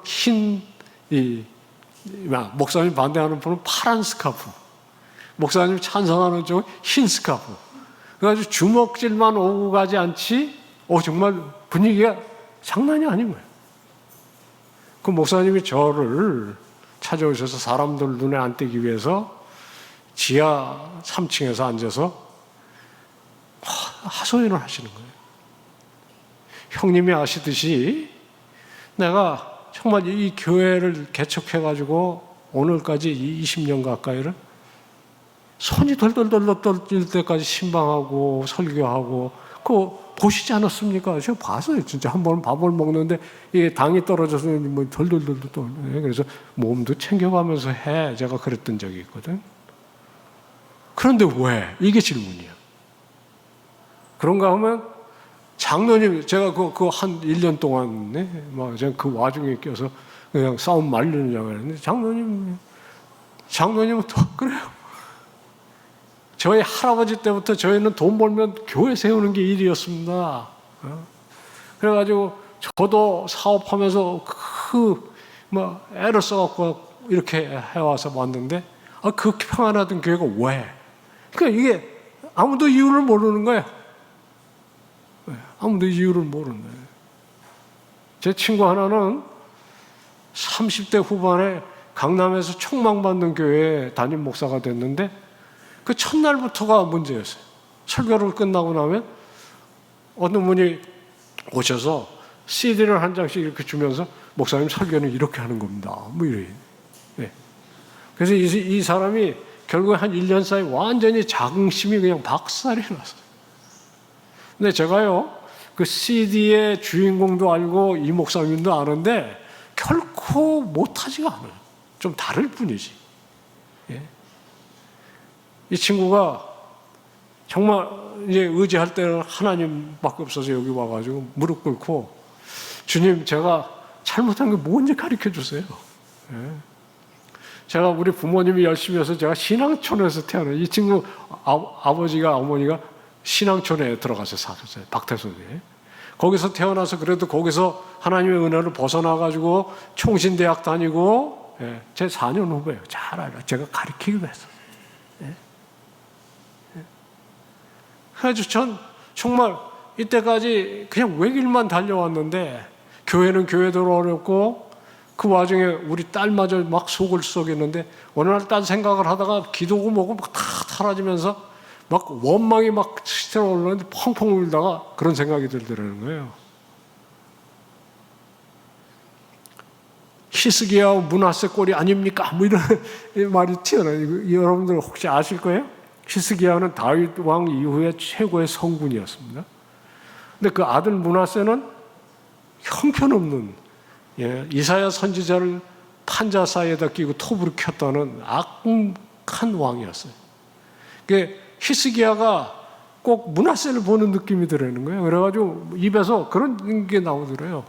목사님 반대하는 분은 파란 스카프, 목사님 찬성하는 쪽은 흰 스카프. 그래가지고 주먹질만 오고 가지 않지, 정말 분위기가 장난이 아닌 거예요. 그 목사님이 저를 찾아오셔서 사람들 눈에 안 띄기 위해서 지하 3층에서 앉아서 하소연을 하시는 거예요. 형님이 아시듯이 내가 정말 이 교회를 개척해가지고 오늘까지 20년 가까이를 손이 덜덜덜 떨릴 때까지 신방하고 설교하고 그거 보시지 않았습니까? 제가 봤어요. 진짜 한 번 밥을 먹는데 이게 당이 떨어져서 덜덜덜 떨려요. 그래서 몸도 챙겨가면서 제가 그랬던 적이 있거든. 그런데 왜? 이게 질문이야. 그런가 하면 장로님, 제가 그 한 1년 동안 제가 그 와중에 껴서 그냥 싸움 말리느냐고 했는데 장로님은 또 그래요. 저희 할아버지 때부터 저희는 돈 벌면 교회 세우는 게 일이었습니다. 그래가지고 저도 사업하면서 애를 써갖고 이렇게 해와서 왔는데 그렇게 평안하던 교회가 왜? 그러니까 이게 아무도 이유를 모르는 거예요. 아무도 이유를 모르는 거예요. 제 친구 하나는 30대 후반에 강남에서 총망받는 교회에 담임 목사가 됐는데 그 첫날부터가 문제였어요. 설교를 끝나고 나면 어느 분이 오셔서 CD를 한 장씩 이렇게 주면서 목사님 설교는 이렇게 하는 겁니다. 이래요. 그래서 이 사람이 결국에 한 1년 사이 완전히 자긍심이 그냥 박살이 났어요. 근데 제가요, 그 CD의 주인공도 알고 이 목사님도 아는데 결코 못하지가 않아요. 좀 다를 뿐이지. 이 친구가 정말 이제 의지할 때는 하나님밖에 없어서 여기 와가지고 무릎 꿇고 주님, 제가 잘못한 게 뭔지 가르쳐 주세요. 제가 우리 부모님이 열심히 해서 제가 신앙촌에서 태어나요. 이 친구 아버지가 어머니가 신앙촌에 들어가서 사셨어요. 박태선에. 거기서 태어나서 그래도 거기서 하나님의 은혜를 벗어나가지고 총신대학 다니고, 예, 제 4년 후배예요. 잘 알아요. 제가 가르치기도 했어요. 예. 예. 그래서 전 정말 이때까지 그냥 외길만 달려왔는데 교회는 교회대로 어렵고 그 와중에 우리 딸마저 막 속을 썩였는데 어느 날 딴 생각을 하다가 기도고 뭐고 막 다 사라지면서 막 원망이 막 시대로 올라오는데 펑펑 울다가 그런 생각이 들더라는 거예요. 히스기야 므낫세 꼴이 아닙니까? 뭐 이런 말이 튀어나와요. 여러분들 혹시 아실 거예요? 히스기야는 다윗 왕 이후에 최고의 성군이었습니다. 근데 그 아들 므낫세는 형편없는, 예, 이사야 선지자를 판자 사이에다 끼고 톱으로 켰다는 악한 왕이었어요. 그 히스기야가 꼭 므낫세를 보는 느낌이 들어는 거예요. 그래가지고 입에서 그런 게 나오더래요.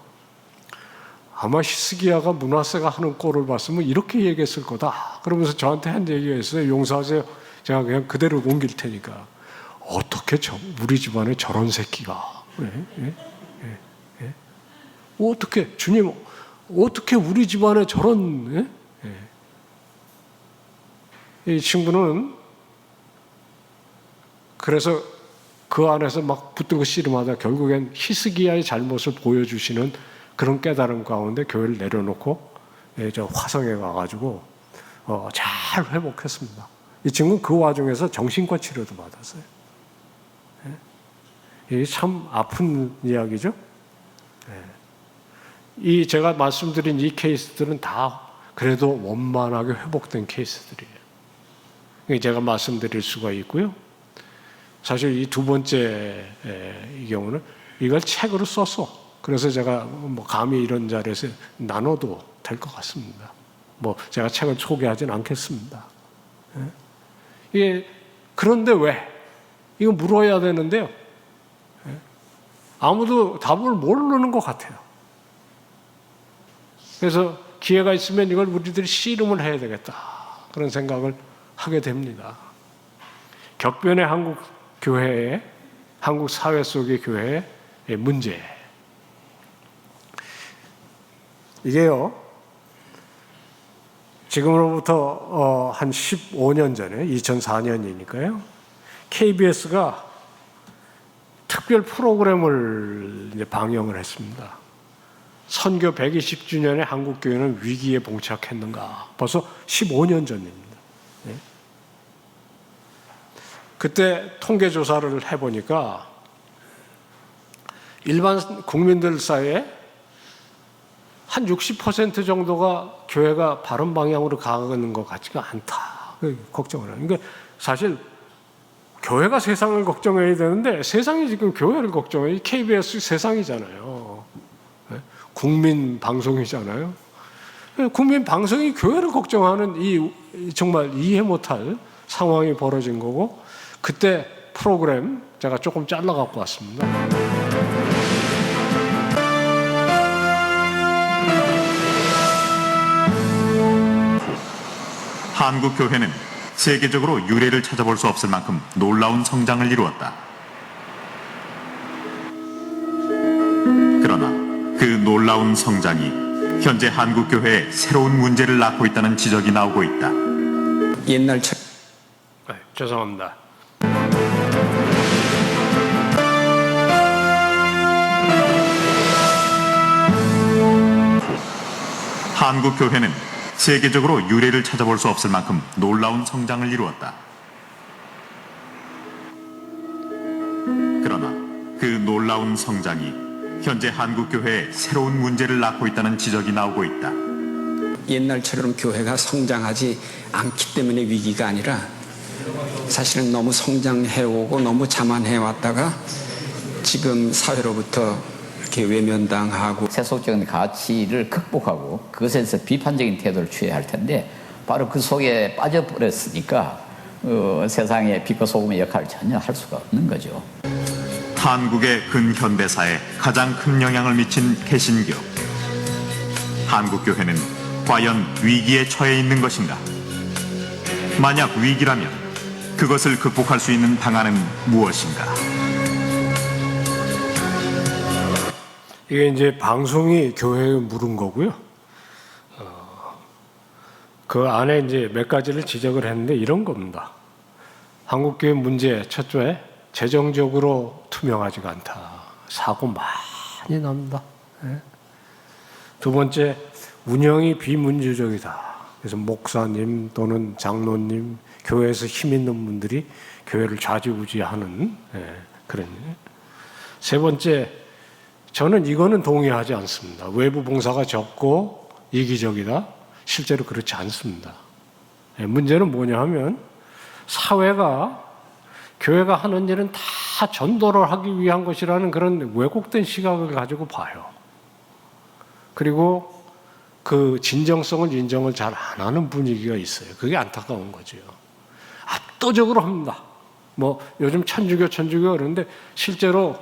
아마 히스기야가 므낫세가 하는 꼴을 봤으면 이렇게 얘기했을 거다. 그러면서 저한테 한 얘기가 있어요. 용서하세요. 제가 그냥 그대로 옮길 테니까. 어떻게 우리 집안에 저런 새끼가? 어떻게 주님? 어떻게 우리 집안에 저런? 이 친구는 그래서 그 안에서 막 붙들고 씨름하다 결국엔 히스기야의 잘못을 보여주시는 그런 깨달음 가운데 교회를 내려놓고 저 화성에 가가지고 잘 회복했습니다. 이 친구는 그 와중에서 정신과 치료도 받았어요. 이게 참 아픈 이야기죠. 이 제가 말씀드린 이 케이스들은 다 그래도 원만하게 회복된 케이스들이에요. 제가 말씀드릴 수가 있고요. 사실 이 두 번째 이 경우는 이걸 책으로 썼어. 그래서 제가 뭐 감히 이런 자리에서 나눠도 될 것 같습니다. 뭐 제가 책을 소개하진 않겠습니다. 이게 그런데 왜? 이거 물어야 되는데요. 아무도 답을 모르는 것 같아요. 그래서 기회가 있으면 이걸 우리들이 씨름을 해야 되겠다. 그런 생각을 하게 됩니다. 격변의 한국 교회의, 한국 사회 속의 교회의 문제. 이게요, 지금으로부터 한 15년 전에, 2004년이니까요, KBS가 특별 프로그램을 이제 방영을 했습니다. 선교 120주년에 한국교회는 위기에 봉착했는가. 벌써 15년 전입니다. 네. 그때 통계조사를 해보니까 일반 국민들 사이에 한 60% 정도가 교회가 바른 방향으로 가는 것 같지가 않다. 걱정을 해요. 그러니까 사실 교회가 세상을 걱정해야 되는데 세상이 지금 교회를 걱정해요. KBS 세상이잖아요. 국민 방송이잖아요. 국민 방송이 교회를 걱정하는 이 정말 이해 못할 상황이 벌어진 거고, 그때 프로그램 제가 조금 잘라 갖고 왔습니다. 한국 교회는 세계적으로 유례를 찾아볼 수 없을 만큼 놀라운 성장을 이루었다. 그러나 그 놀라운 성장이 현재 한국 교회에 새로운 문제를 낳고 있다는 지적이 나오고 있다. 옛날 죄송합니다. 한국 교회는 세계적으로 유례를 찾아볼 수 없을 만큼 놀라운 성장을 이루었다. 그러나 그 놀라운 성장이 현재 한국 교회에 새로운 문제를 낳고 있다는 지적이 나오고 있다. 옛날처럼 교회가 성장하지 않기 때문에 위기가 아니라 사실은 너무 성장해오고 너무 자만해왔다가 지금 사회로부터 이렇게 외면당하고 세속적인 가치를 극복하고 그것에서 비판적인 태도를 취해야 할 텐데 바로 그 속에 빠져버렸으니까 세상의 빛과 소금의 역할을 전혀 할 수가 없는 거죠. 한국의 근현대사에 가장 큰 영향을 미친 개신교. 한국교회는 과연 위기에 처해 있는 것인가? 만약 위기라면 그것을 극복할 수 있는 방안은 무엇인가? 이게 이제 방송이 교회에 물은 거고요. 그 안에 이제 몇 가지를 지적을 했는데 이런 겁니다. 한국교회 문제 첫째, 재정적으로 투명하지가 않다. 사고 많이 납니다. 예. 두 번째, 운영이 비민주적이다. 그래서 목사님 또는 장로님, 교회에서 힘 있는 분들이 교회를 좌지우지하는 그런. 세 번째, 저는 이거는 동의하지 않습니다. 외부 봉사가 적고 이기적이다. 실제로 그렇지 않습니다. 문제는 뭐냐 하면 사회가 교회가 하는 일은 다 전도를 하기 위한 것이라는 그런 왜곡된 시각을 가지고 봐요. 그리고 그 진정성을 인정을 잘 안 하는 분위기가 있어요. 그게 안타까운 거죠. 압도적으로 합니다. 뭐 요즘 천주교 그러는데 실제로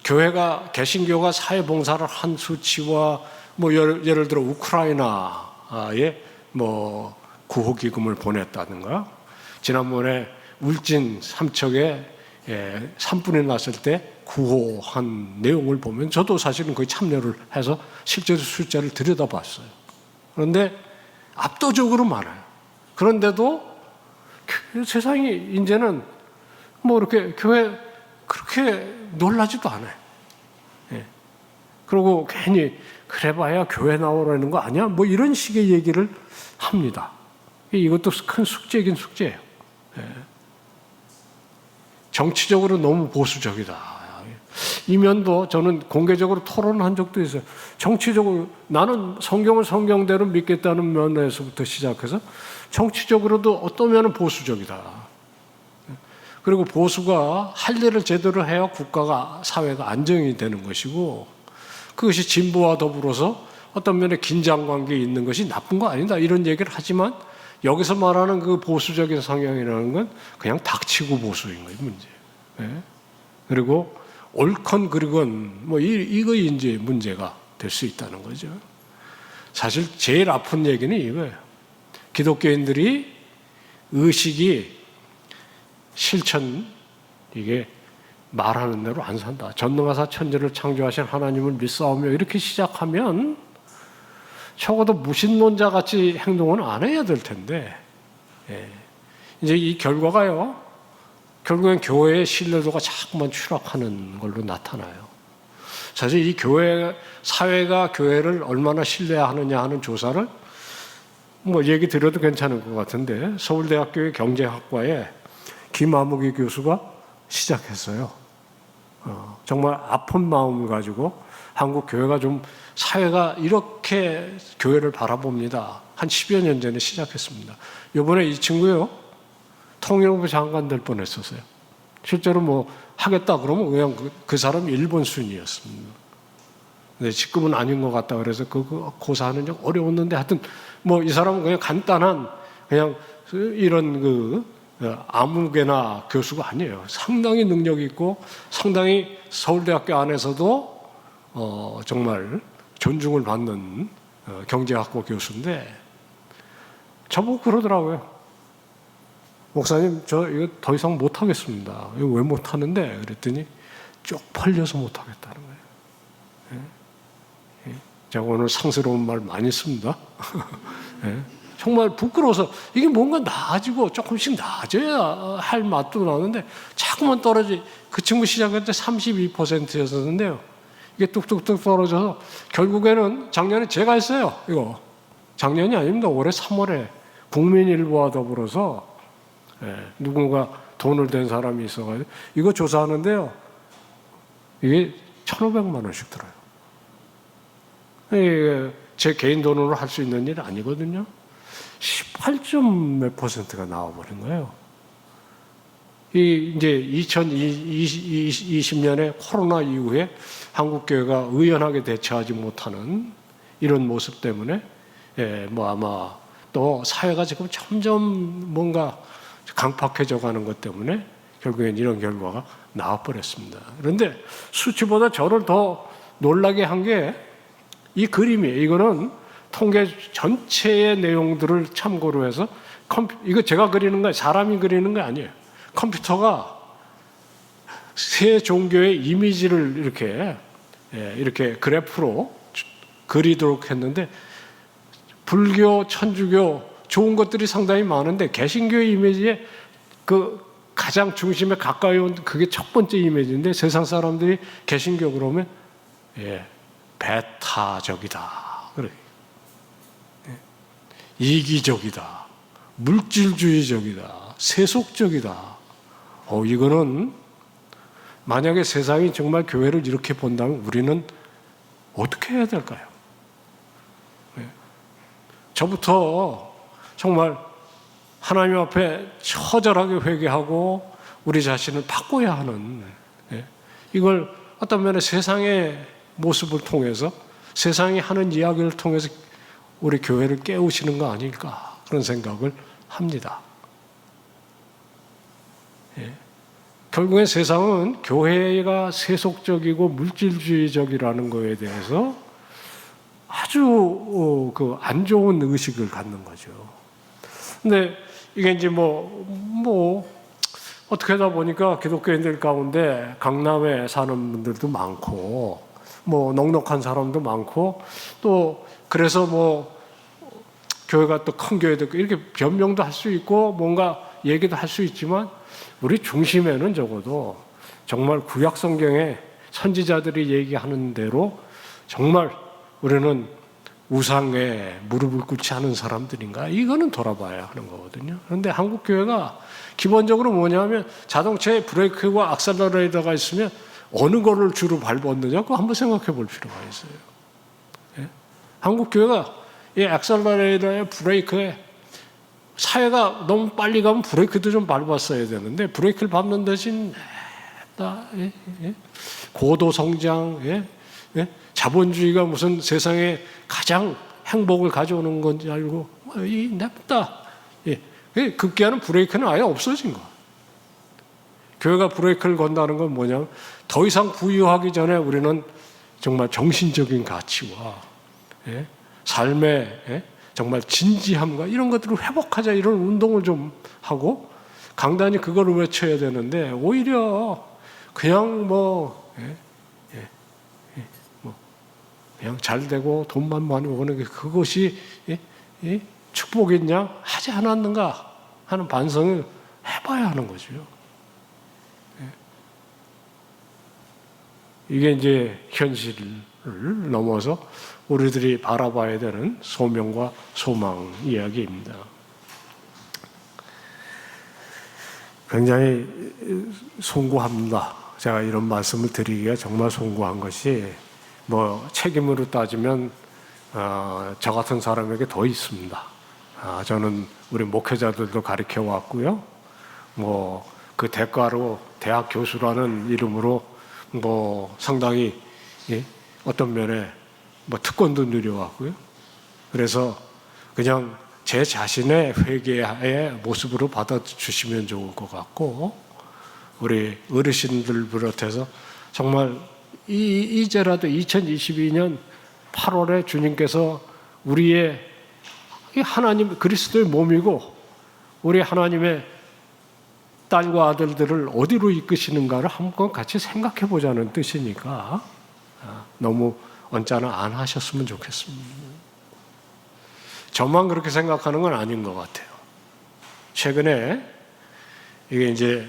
교회가 개신교가 사회봉사를 한 수치와 뭐 예를 들어 우크라이나에 뭐 구호기금을 보냈다든가 지난번에 울진 삼척에 산불이 났을 때 구호한 내용을 보면 저도 사실은 거의 참여를 해서 실제로 숫자를 들여다봤어요. 그런데 압도적으로 많아요. 그런데도 세상이 이제는 뭐 이렇게 교회 그렇게 놀라지도 않아요. 그리고 괜히 그래봐야 교회 나오라는 거 아니야? 뭐 이런 식의 얘기를 합니다. 이것도 큰 숙제이긴 숙제예요. 정치적으로 너무 보수적이다. 이면도 저는 공개적으로 토론한 적도 있어요. 정치적으로 나는 성경을 성경대로 믿겠다는 면에서부터 시작해서 정치적으로도 어떤 면은 보수적이다. 그리고 보수가 할 일을 제대로 해야 국가가 사회가 안정이 되는 것이고 그것이 진보와 더불어서 어떤 면에 긴장관계에 있는 것이 나쁜 거 아니다 이런 얘기를 하지만 여기서 말하는 그 보수적인 성향이라는 건 그냥 닥치고 보수인 거예요, 문제. 그리고 옳건 그르건 뭐 이거 이제 문제가 될 수 있다는 거죠. 사실 제일 아픈 얘기는 이거예요. 기독교인들이 의식이 실천 이게 말하는 대로 안 산다. 전능하사 천지를 창조하신 하나님을 믿사오며 이렇게 시작하면 적어도 무신론자 같이 행동은 안 해야 될 텐데 이제 이 결과가요. 결국엔 교회의 신뢰도가 자꾸만 추락하는 걸로 나타나요. 사실 이 교회 사회가 교회를 얼마나 신뢰하느냐 하는 조사를 뭐 얘기 드려도 괜찮을 것 같은데 서울대학교의 경제학과에 김아무기 교수가 시작했어요. 정말 아픈 마음을 가지고 한국 교회가 좀 사회가 이렇게 교회를 바라봅니다. 한 10여 년 전에 시작했습니다. 이번에 이 친구요 통일부 장관 될 뻔했었어요. 실제로 뭐 하겠다 그러면 그냥 그 사람이 1번 순위였습니다. 근데 지금은 아닌 것 같다 그래서 그 고사하는 좀 어려웠는데 하여튼 뭐 이 사람은 그냥 간단한 그냥 이런 아무개나 교수가 아니에요. 상당히 능력이 있고 상당히 서울대학교 안에서도 정말 존중을 받는 경제학과 교수인데 저보고 그러더라고요. 목사님 저 이거 더 이상 못하겠습니다. 이거 왜 못하는데? 그랬더니 쪽팔려서 못하겠다는 거예요. 제가 오늘 상스러운 말 많이 씁니다. 정말 부끄러워서 이게 뭔가 나아지고 조금씩 나아져야 할 맛도 나는데 자꾸만 떨어지. 그 친구 시작할 때 32%였었는데요. 이게 뚝뚝뚝 떨어져서 결국에는 작년에 제가 했어요. 이거 작년이 아닙니다. 올해 3월에 국민일보와 더불어서 누군가 돈을 댄 사람이 있어가지고 이거 조사하는데요. 이게 1,500만 원씩 들어요. 이게 제 개인 돈으로 할 수 있는 일 아니거든요. 18몇 %가 나와버린 거예요. 이제 2020년에 코로나 이후에 한국교회가 의연하게 대처하지 못하는 이런 모습 때문에 뭐 아마 또 사회가 지금 점점 뭔가 강팍해져 가는 것 때문에 결국엔 이런 결과가 나와버렸습니다. 그런데 수치보다 저를 더 놀라게 한 게 이 그림이에요. 이거는 통계 전체의 내용들을 참고로 해서 이거 제가 그리는 거예요. 사람이 그리는 거 아니에요. 컴퓨터가 세 종교의 이미지를 이렇게 이렇게 그래프로 그리도록 했는데 불교, 천주교 좋은 것들이 상당히 많은데 개신교의 이미지에 그 가장 중심에 가까이 온 그게 첫 번째 이미지인데 세상 사람들이 개신교 그러면 배타적이다. 그래. 이기적이다. 물질주의적이다. 세속적이다. 이거는 만약에 세상이 정말 교회를 이렇게 본다면 우리는 어떻게 해야 될까요? 저부터 정말 하나님 앞에 처절하게 회개하고 우리 자신을 바꿔야 하는 이걸 어떤 면에 세상의 모습을 통해서 세상이 하는 이야기를 통해서 우리 교회를 깨우시는 거 아닐까 그런 생각을 합니다. 결국엔 세상은 교회가 세속적이고 물질주의적이라는 거에 대해서 아주 안 좋은 의식을 갖는 거죠. 근데 이게 이제 어떻게 하다 보니까 기독교인들 가운데 강남에 사는 분들도 많고, 넉넉한 사람도 많고, 또 그래서 교회가 또 큰 교회도 있고, 이렇게 변명도 할 수 있고, 뭔가 얘기도 할 수 있지만, 우리 중심에는 적어도 정말 구약 성경에 선지자들이 얘기하는 대로 정말 우리는 우상에 무릎을 꿇지 않은 사람들인가? 이거는 돌아봐야 하는 거거든요. 그런데 한국 교회가 기본적으로 뭐냐면 자동차에 브레이크와 악셀러레이터가 있으면 어느 거를 주로 밟았느냐? 그거 한번 생각해 볼 필요가 있어요. 한국 교회가 이 악셀러레이터에 브레이크에 사회가 너무 빨리 가면 브레이크도 좀 밟았어야 되는데 브레이크를 밟는 대신 고도 성장, 자본주의가 무슨 세상에 가장 행복을 가져오는 건지 알고 냅다. 급기야는 브레이크는 아예 없어진 거야. 교회가 브레이크를 건다는 건 뭐냐면 더 이상 부유하기 전에 우리는 정말 정신적인 가치와 삶의 정말 진지함과 이런 것들을 회복하자 이런 운동을 좀 하고 강단이 그걸 외쳐야 되는데 오히려 그냥 그냥 잘 되고 돈만 많이 버는 게 그것이 축복이냐 하지 않았는가 하는 반성을 해봐야 하는 거죠. 이게 이제 현실을 넘어서 우리들이 바라봐야 되는 소명과 소망 이야기입니다. 굉장히 송구합니다. 제가 이런 말씀을 드리기가 정말 송구한 것이 책임으로 따지면 저 같은 사람에게 더 있습니다. 저는 우리 목회자들도 가르쳐 왔고요. 그 대가로 대학 교수라는 이름으로 상당히 어떤 면에 특권도 누려왔고요. 그래서 그냥 제 자신의 회개의 모습으로 받아주시면 좋을 것 같고 우리 어르신들 비롯해서 정말 이제라도 2022년 8월에 주님께서 우리의 하나님 그리스도의 몸이고 우리 하나님의 딸과 아들들을 어디로 이끄시는가를 한번 같이 생각해 보자는 뜻이니까 너무 언짢아 안 하셨으면 좋겠습니다. 저만 그렇게 생각하는 건 아닌 것 같아요. 최근에 이게 이제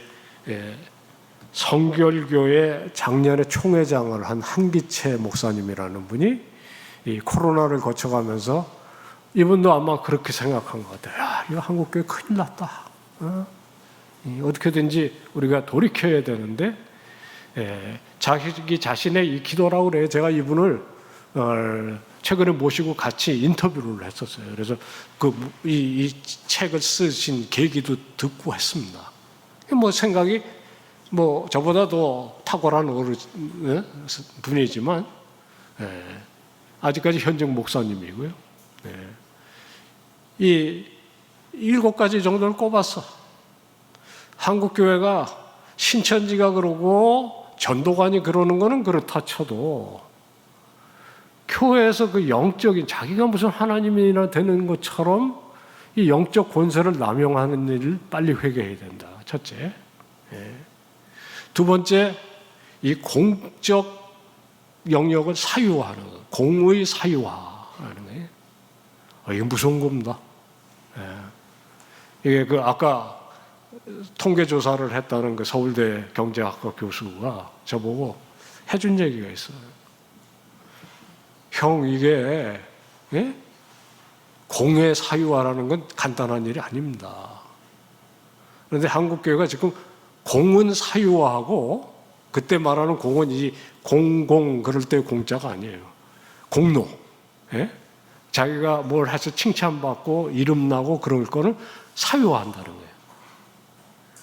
성결교회 작년에 총회장을 한 한기채 목사님이라는 분이 이 코로나를 거쳐가면서 이분도 아마 그렇게 생각한 것 같아요. 야, 이거 한국교회 큰일 났다. 어떻게든지 우리가 돌이켜야 되는데 자기 자신의 이 기도라고 그래요. 제가 이분을 최근에 모시고 같이 인터뷰를 했었어요. 그래서 이 책을 쓰신 계기도 듣고 했습니다. 생각이 저보다 더 탁월한 분이지만 아직까지 현직 목사님이고요. 이 7가지 정도를 꼽았어. 한국교회가 신천지가 그러고 전도관이 그러는 거는 그렇다 쳐도 교회에서 그 영적인 자기가 무슨 하나님이나 되는 것처럼 이 영적 권세를 남용하는 일을 빨리 회개해야 된다. 첫째. 두 번째, 이 공적 영역을 사유화하는 거예요. 공의 사유화하는 거예요. 이게 무서운 겁니다. 이게 그 아까 통계 조사를 했다는 그 서울대 경제학과 교수가 저보고 해준 얘기가 있어요. 형, 이게 공의 사유화라는 건 간단한 일이 아닙니다. 그런데 한국교회가 지금 공은 사유화하고, 그때 말하는 공은 이 공공 그럴 때 공자가 아니에요. 공로. 자기가 뭘 해서 칭찬받고 이름 나고 그럴 거는 사유화한다는 거예요.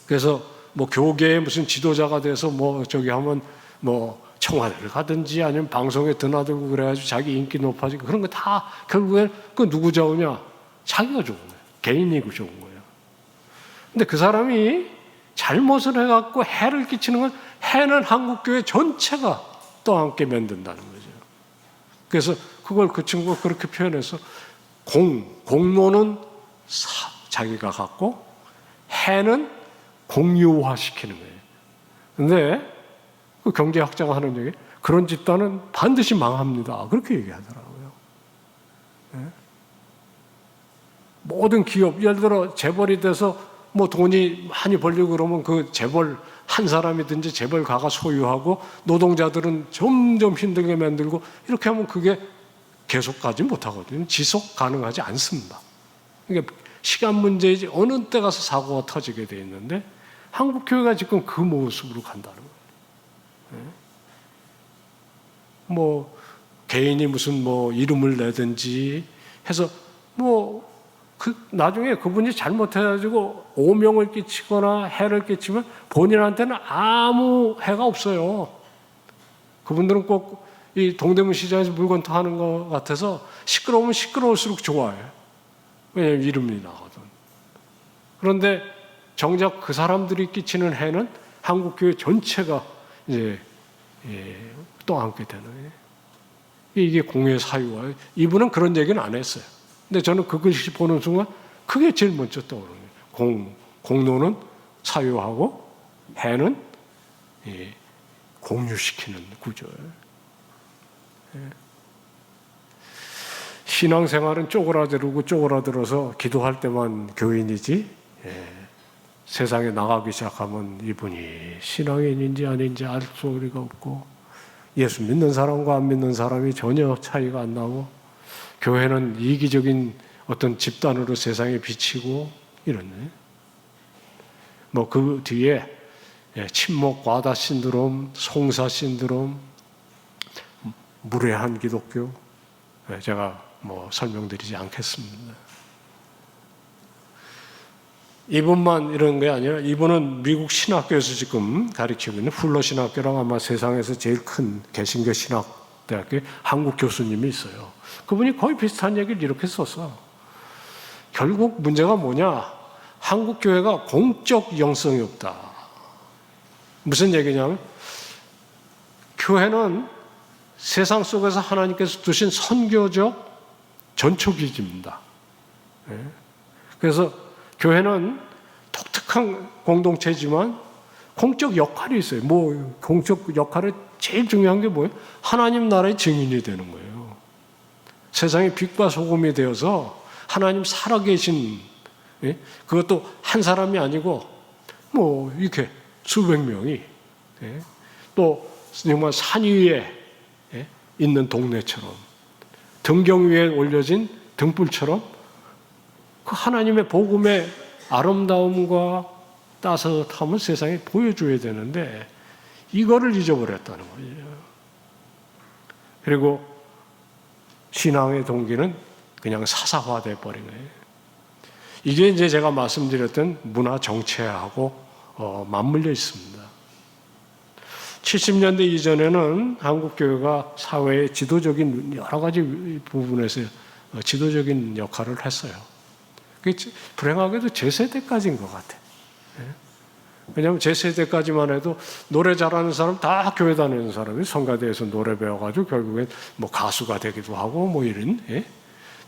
그래서 뭐 교계에 무슨 지도자가 돼서 뭐 저기 하면 뭐 청와대를 가든지 아니면 방송에 드나들고 그래가지고 자기 인기 높아지고 그런 거 다 결국엔 그 누구 좋으냐? 자기가 좋은 거예요. 개인이 좋은 거예요. 근데 그 사람이 잘못을 해갖고 해를 끼치는 건 해는 한국교회 전체가 떠안게 만든다는 거죠. 그래서 그걸 그 친구가 그렇게 표현해서 공로는 자기가 갖고 해는 공유화시키는 거예요. 근데 그 경제학자가 하는 얘기, 그런 집단은 반드시 망합니다. 그렇게 얘기하더라고요. 모든 기업, 예를 들어 재벌이 돼서 뭐 돈이 많이 벌려고 그러면 그 재벌 한 사람이든지 재벌가가 소유하고 노동자들은 점점 힘들게 만들고 이렇게 하면 그게 계속 가지 못하거든요. 지속 가능하지 않습니다. 그러니까 시간 문제이지 어느 때 가서 사고가 터지게 돼 있는데 한국교회가 지금 그 모습으로 간다는 거예요. 뭐 개인이 무슨 뭐 이름을 내든지 해서 뭐 나중에 그분이 잘못해가지고 오명을 끼치거나 해를 끼치면 본인한테는 아무 해가 없어요. 그분들은 꼭 이 동대문 시장에서 물건 타는 것 같아서 시끄러우면 시끄러울수록 좋아해. 왜냐하면 이름이 나거든. 그런데 정작 그 사람들이 끼치는 해는 한국교회 전체가 이제 떠안게 되는 거예요. 이게 공의 사유화. 이분은 그런 얘기는 안 했어요. 근데 저는 그 글씨 보는 순간 그게 제일 먼저 떠오르는 거예요. 공로는 사유하고 해는 공유시키는 구조예요. 신앙생활은 쪼그라들어서 기도할 때만 교인이지 세상에 나가기 시작하면 이분이 신앙인인지 아닌지 알 소리가 없고 예수 믿는 사람과 안 믿는 사람이 전혀 차이가 안 나고 교회는 이기적인 어떤 집단으로 세상에 비치고 이러네. 뭐 그 뒤에 침묵 과다 신드롬, 송사 신드롬, 무례한 기독교, 제가 뭐 설명드리지 않겠습니다. 이분만 이런 게 아니라 이분은 미국 신학교에서 지금 가르치고 있는 풀러 신학교라고 아마 세상에서 제일 큰 개신교 신학대학교에 한국 교수님이 있어요. 그분이 거의 비슷한 얘기를 이렇게 썼어. 결국 문제가 뭐냐? 한국 교회가 공적 영성이 없다. 무슨 얘기냐면 교회는 세상 속에서 하나님께서 두신 선교적 전초기지입니다. 그래서 교회는 독특한 공동체지만 공적 역할이 있어요. 뭐 공적 역할의 제일 중요한 게 뭐예요? 하나님 나라의 증인이 되는 거예요. 세상에 빛과 소금이 되어서 하나님 살아계신, 그것도 한 사람이 아니고 뭐 이렇게 수백 명이 또 정말 산 위에 있는 동네처럼 등경 위에 올려진 등불처럼 그 하나님의 복음의 아름다움과 따뜻함을 세상에 보여줘야 되는데 이거를 잊어버렸다는 거예요. 그리고 신앙의 동기는 그냥 사사화돼 버린 거예요. 이게 이제 제가 말씀드렸던 문화 정체하고 맞물려 있습니다. 70년대 이전에는 한국교회가 사회의 지도적인 여러 가지 부분에서 지도적인 역할을 했어요. 불행하게도 제 세대까지인 것 같아요. 왜냐하면 제 세대까지만 해도 노래 잘하는 사람 다 교회 다니는 사람이 성가대에서 노래 배워가지고 결국엔 뭐 가수가 되기도 하고 뭐 이런,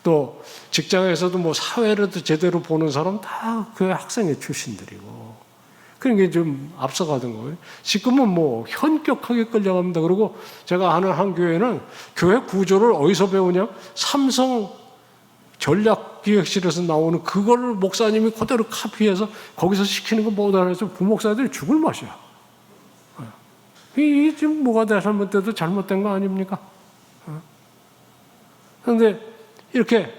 또 직장에서도 뭐 사회를 제대로 보는 사람 다 교회 학생의 출신들이고 그런 게 좀 앞서가던 거예요. 지금은 뭐 현격하게 끌려갑니다. 그리고 제가 아는 한 교회는 교회 구조를 어디서 배우냐? 삼성 전략기획실에서 나오는 그거를 목사님이 그대로 카피해서 거기서 시키는 거 못 알아서 부목사들이 죽을 맛이야. 이게 지금 뭐가 잘못돼도 잘못된 거 아닙니까? 그런데 이렇게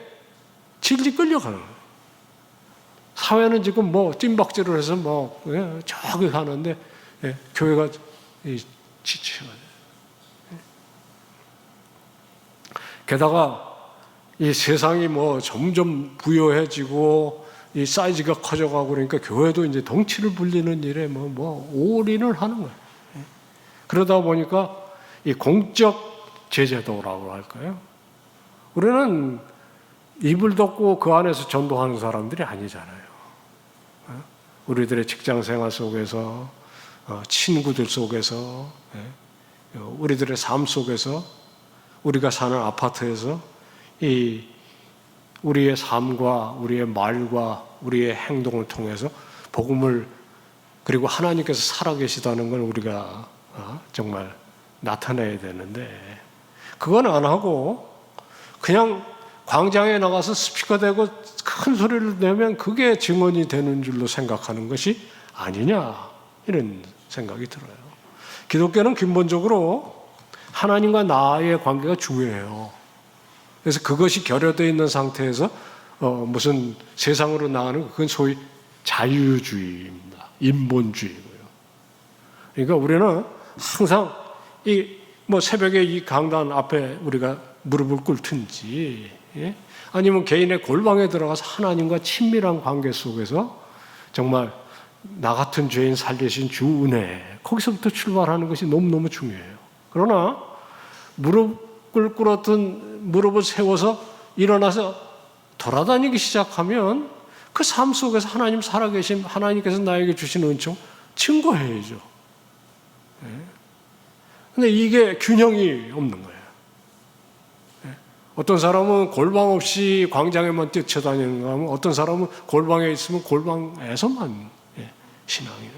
질질 끌려가는 거예요. 사회는 지금 뭐 찐박질을 해서 뭐 저기 가는데 교회가 지쳐요. 게다가 이 세상이 뭐 점점 부유해지고 이 사이즈가 커져가고 그러니까 교회도 이제 덩치를 불리는 일에 뭐 올인을 하는 거예요. 그러다 보니까 이 공적 제재도라고 할까요? 우리는 이불 덮고 그 안에서 전도하는 사람들이 아니잖아요. 우리들의 직장 생활 속에서, 친구들 속에서, 우리들의 삶 속에서, 우리가 사는 아파트에서 이 우리의 삶과 우리의 말과 우리의 행동을 통해서 복음을 그리고 하나님께서 살아계시다는 걸 우리가 정말 나타내야 되는데 그건 안 하고 그냥 광장에 나가서 스피커 대고 큰 소리를 내면 그게 증언이 되는 줄로 생각하는 것이 아니냐 이런 생각이 들어요. 기독교는 근본적으로 하나님과 나의 관계가 중요해요. 그래서 그것이 결여되어 있는 상태에서 무슨 세상으로 나가는 그건 소위 자유주의입니다. 인본주의고요. 그러니까 우리는 항상 뭐 새벽에 이 강단 앞에 우리가 무릎을 꿇든지 아니면 개인의 골방에 들어가서 하나님과 친밀한 관계 속에서 정말 나 같은 죄인 살리신 주 은혜 거기서부터 출발하는 것이 너무너무 중요해요. 그러나 무릎을 꿇었던 무릎을 세워서 일어나서 돌아다니기 시작하면 그 삶 속에서 하나님 살아계신 하나님께서 나에게 주신 은총 증거해야죠. 근데 이게 균형이 없는 거예요. 어떤 사람은 골방 없이 광장에만 뛰쳐다니는가 하면 어떤 사람은 골방에 있으면 골방에서만 신앙이에요.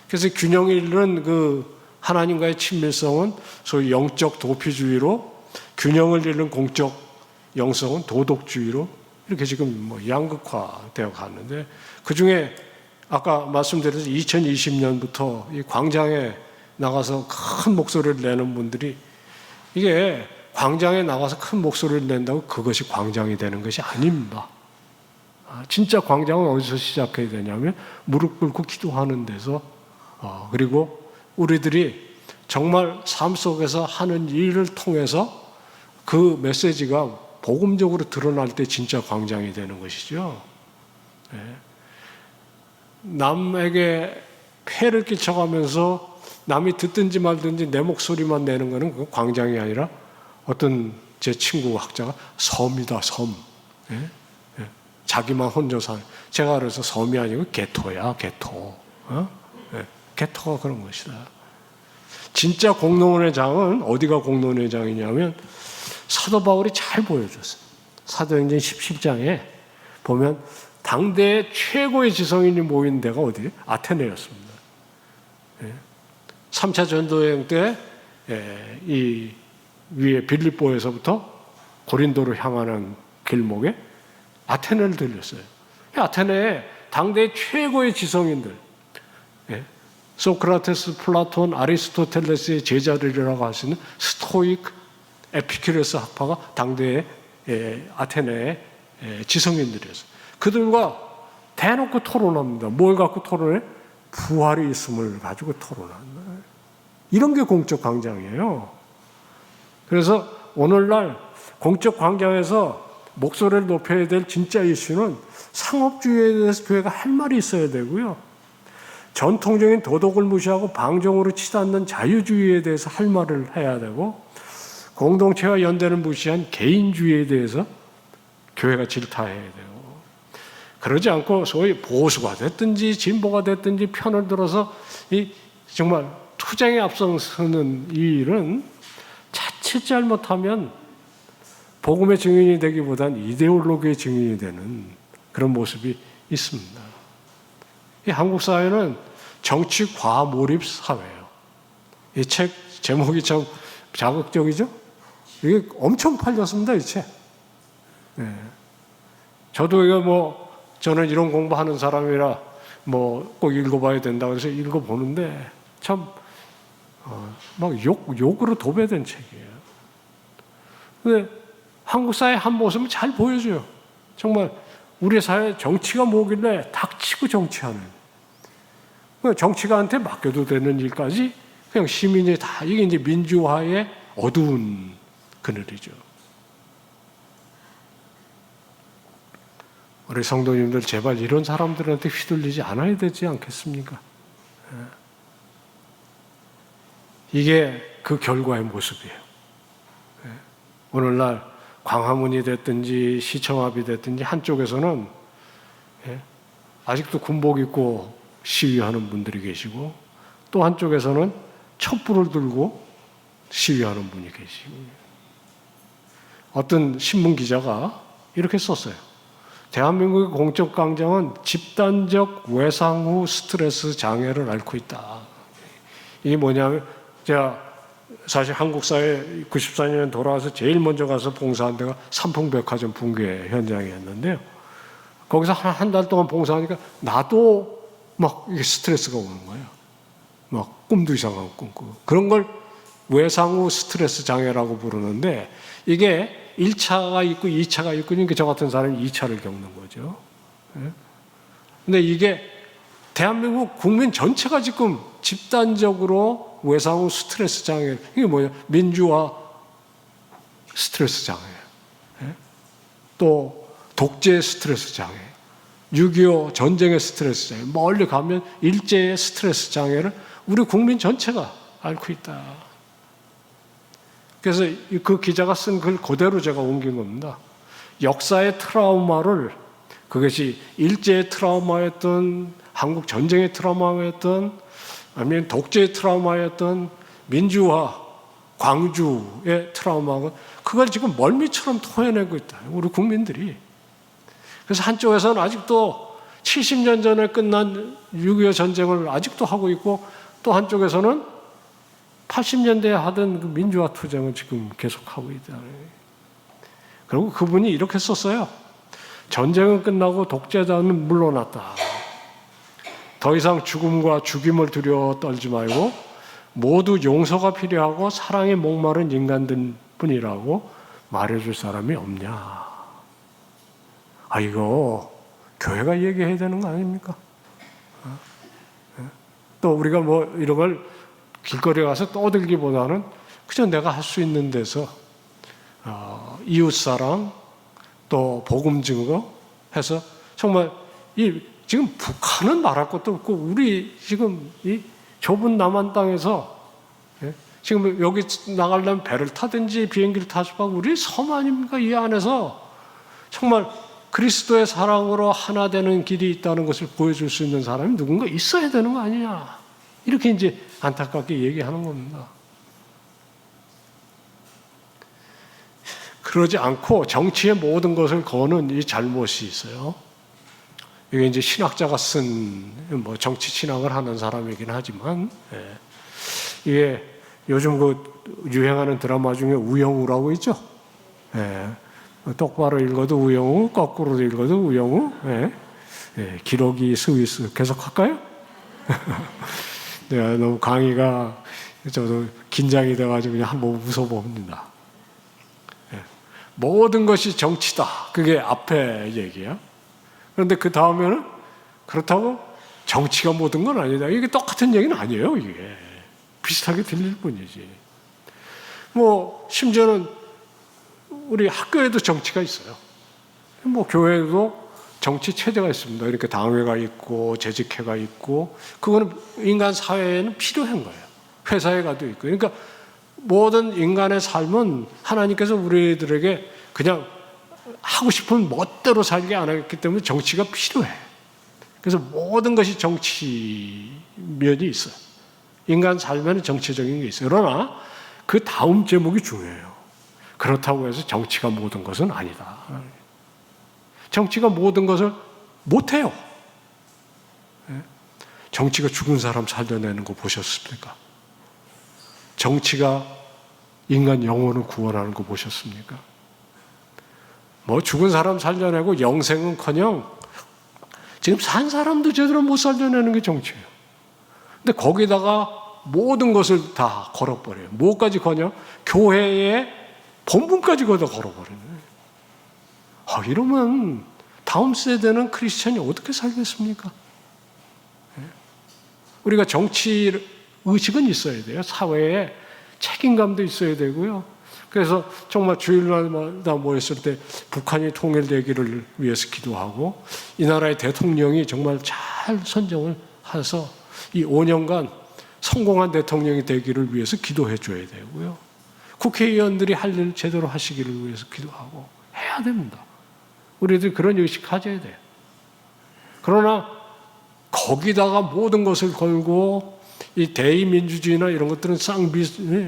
그래서 균형 잃는 그 하나님과의 친밀성은 소위 영적 도피주의로 균형을 잃는 공적 영성은 도덕주의로 이렇게 지금 뭐 양극화되어 갔는데 그 중에 아까 말씀드렸듯이 2020년부터 이 광장에 나가서 큰 목소리를 내는 분들이 이게 광장에 나가서 큰 목소리를 낸다고 그것이 광장이 되는 것이 아닙니다. 진짜 광장은 어디서 시작해야 되냐면 무릎 꿇고 기도하는 데서 그리고 우리들이 정말 삶 속에서 하는 일을 통해서 그 메시지가 복음적으로 드러날 때 진짜 광장이 되는 것이죠. 남에게 폐를 끼쳐가면서 남이 듣든지 말든지 내 목소리만 내는 것은 그 광장이 아니라 어떤 제 친구 학자가 섬이다, 섬. 자기만 혼자 사는. 제가 그래서 섬이 아니고 개토야, 개토. 개토가 그런 것이다. 진짜 공론의 장은 어디가 공론의 장이냐면 사도 바울이 잘 보여줬어요. 사도행전 17장에 보면 당대의 최고의 지성인이 모인 데가 어디예요? 아테네였습니다. 3차 전도여행 때 이 위에 빌립보에서부터 고린도로 향하는 길목에 아테네를 들렸어요. 아테네에 당대의 최고의 지성인들 소크라테스, 플라톤, 아리스토텔레스의 제자들이라고 할 수 있는 스토익, 에피큐레스 학파가 당대의 아테네의 지성인들이었어요. 그들과 대놓고 토론합니다. 뭘 갖고 토론해? 부활이 있음을 가지고 토론한다. 이런 게 공적 광장이에요. 그래서 오늘날 공적 광장에서 목소리를 높여야 될 진짜 이슈는 상업주의에 대해서 교회가 할 말이 있어야 되고요. 전통적인 도덕을 무시하고 방종으로 치닫는 자유주의에 대해서 할 말을 해야 되고 공동체와 연대를 무시한 개인주의에 대해서 교회가 질타해야 되고 그러지 않고 소위 보수가 됐든지 진보가 됐든지 편을 들어서 이 정말 투쟁에 앞서서는 이 일은 자칫 잘못하면 복음의 증인이 되기보단 이데올로기의 증인이 되는 그런 모습이 있습니다. 이 한국 사회는 정치 과몰입 사회예요. 이 책 제목이 참 자극적이죠? 이게 엄청 팔렸습니다, 이 책. 네. 저도 이거 저는 이런 공부하는 사람이라 꼭 읽어봐야 된다고 해서 읽어보는데 참 막 욕으로 도배된 책이에요. 근데 한국 사회 한 모습을 잘 보여줘요. 정말 우리 사회 정치가 뭐길래 닥치고 정치하는, 정치가한테 맡겨도 되는 일까지 그냥 시민이 다, 이게 이제 민주화의 어두운 그늘이죠. 우리 성도님들 제발 이런 사람들한테 휘둘리지 않아야 되지 않겠습니까? 이게 그 결과의 모습이에요. 오늘날 광화문이 됐든지 시청합이 됐든지 한쪽에서는 아직도 군복 입고 시위하는 분들이 계시고, 또 한쪽에서는 촛불을 들고 시위하는 분이 계시고, 어떤 신문 기자가 이렇게 썼어요. 대한민국의 공적 강장은 집단적 외상 후 스트레스 장애를 앓고 있다. 이게 뭐냐면, 제가 사실 한국 사회 94년 돌아와서 제일 먼저 가서 봉사한 데가 삼풍백화점 붕괴 현장이었는데요. 거기서 한 달 동안 봉사하니까 나도 막 이게 스트레스가 오는 거예요. 막 꿈도 이상하고 꿈꾸고. 그런 걸 외상 후 스트레스 장애라고 부르는데, 이게 1차가 있고 2차가 있고, 그러니까 저 같은 사람이 2차를 겪는 거죠. 근데 이게 대한민국 국민 전체가 지금 집단적으로 외상 후 스트레스 장애, 이게 뭐냐? 민주화 스트레스 장애, 또 독재 스트레스 장애, 6.25 전쟁의 스트레스 장애, 멀리 가면 일제의 스트레스 장애를 우리 국민 전체가 앓고 있다. 그래서 그 기자가 쓴 글 그대로 제가 옮긴 겁니다. 역사의 트라우마를, 그것이 일제의 트라우마였던, 한국 전쟁의 트라우마였던, 아니면 독재의 트라우마였던, 민주화, 광주의 트라우마가, 그걸 지금 멀미처럼 토해내고 있다, 우리 국민들이. 그래서 한쪽에서는 아직도 70년 전에 끝난 6.25 전쟁을 아직도 하고 있고, 또 한쪽에서는 80년대에 하던 그 민주화 투쟁을 지금 계속하고 있다. 그리고 그분이 이렇게 썼어요. 전쟁은 끝나고 독재자는 물러났다. 더 이상 죽음과 죽임을 두려워 떨지 말고 모두 용서가 필요하고 사랑에 목마른 인간들 뿐이라고 말해줄 사람이 없냐. 아, 이거 교회가 얘기해야 되는 거 아닙니까? 또 우리가 이런 걸 길거리에 가서 떠들기보다는 그냥 내가 할 수 있는 데서 이웃사랑, 또 복음 증거 해서, 정말 지금 북한은 말할 것도 없고, 우리 지금 이 좁은 남한 땅에서 지금 여기 나가려면 배를 타든지 비행기를 타서 가고, 우리 섬 아닙니까? 이 안에서 정말 그리스도의 사랑으로 하나 되는 길이 있다는 것을 보여줄 수 있는 사람이 누군가 있어야 되는 거 아니냐. 이렇게 이제 안타깝게 얘기하는 겁니다. 그러지 않고 정치의 모든 것을 거는 이 잘못이 있어요. 이게 이제 신학자가 쓴, 정치 신학을 하는 사람이긴 하지만, 이게 요즘 유행하는 드라마 중에 우영우라고 있죠. 똑바로 읽어도 우영우, 거꾸로 읽어도 우영우. 기러기 스위스 계속 할까요? 내가 너무 강의가 저도 긴장이 돼가지고 그냥 한번 웃어봅니다. 모든 것이 정치다. 그게 앞에 얘기야. 그런데 그 다음에는 그렇다고 정치가 모든 건 아니다. 이게 똑같은 얘기는 아니에요. 이게 비슷하게 들릴 뿐이지. 심지어는 우리 학교에도 정치가 있어요. 교회에도 정치 체제가 있습니다. 이렇게 당회가 있고 재직회가 있고, 그거는 인간 사회에는 필요한 거예요. 회사에 가도 있고. 그러니까 모든 인간의 삶은 하나님께서 우리들에게 그냥 하고 싶은 멋대로 살게 안 했기 때문에 정치가 필요해. 그래서 모든 것이 정치 면이 있어요. 인간 삶에는 정치적인 게 있어요. 그러나 그 다음 제목이 중요해요. 그렇다고 해서 정치가 모든 것은 아니다. 정치가 모든 것을 못해요. 정치가 죽은 사람 살려내는 거 보셨습니까? 정치가 인간 영혼을 구원하는 거 보셨습니까? 뭐 죽은 사람 살려내고 영생은커녕 지금 산 사람도 제대로 못 살려내는 게 정치예요. 근데 거기다가 모든 것을 다 걸어버려요. 뭐까지 거냐? 교회의 본분까지 거기다 걸어버리는 거예요. 이러면 다음 세대는 크리스천이 어떻게 살겠습니까? 우리가 정치 의식은 있어야 돼요. 사회에 책임감도 있어야 되고요. 그래서 정말 주일날마다 모였을 때 북한이 통일되기를 위해서 기도하고 이 나라의 대통령이 정말 잘 선정을 해서 이 5년간 성공한 대통령이 되기를 위해서 기도해 줘야 되고요. 국회의원들이 할 일 제대로 하시기를 위해서 기도하고 해야 됩니다. 우리들 그런 의식 가져야 돼요. 그러나 거기다가 모든 것을 걸고 이 대의민주주의나 이런 것들은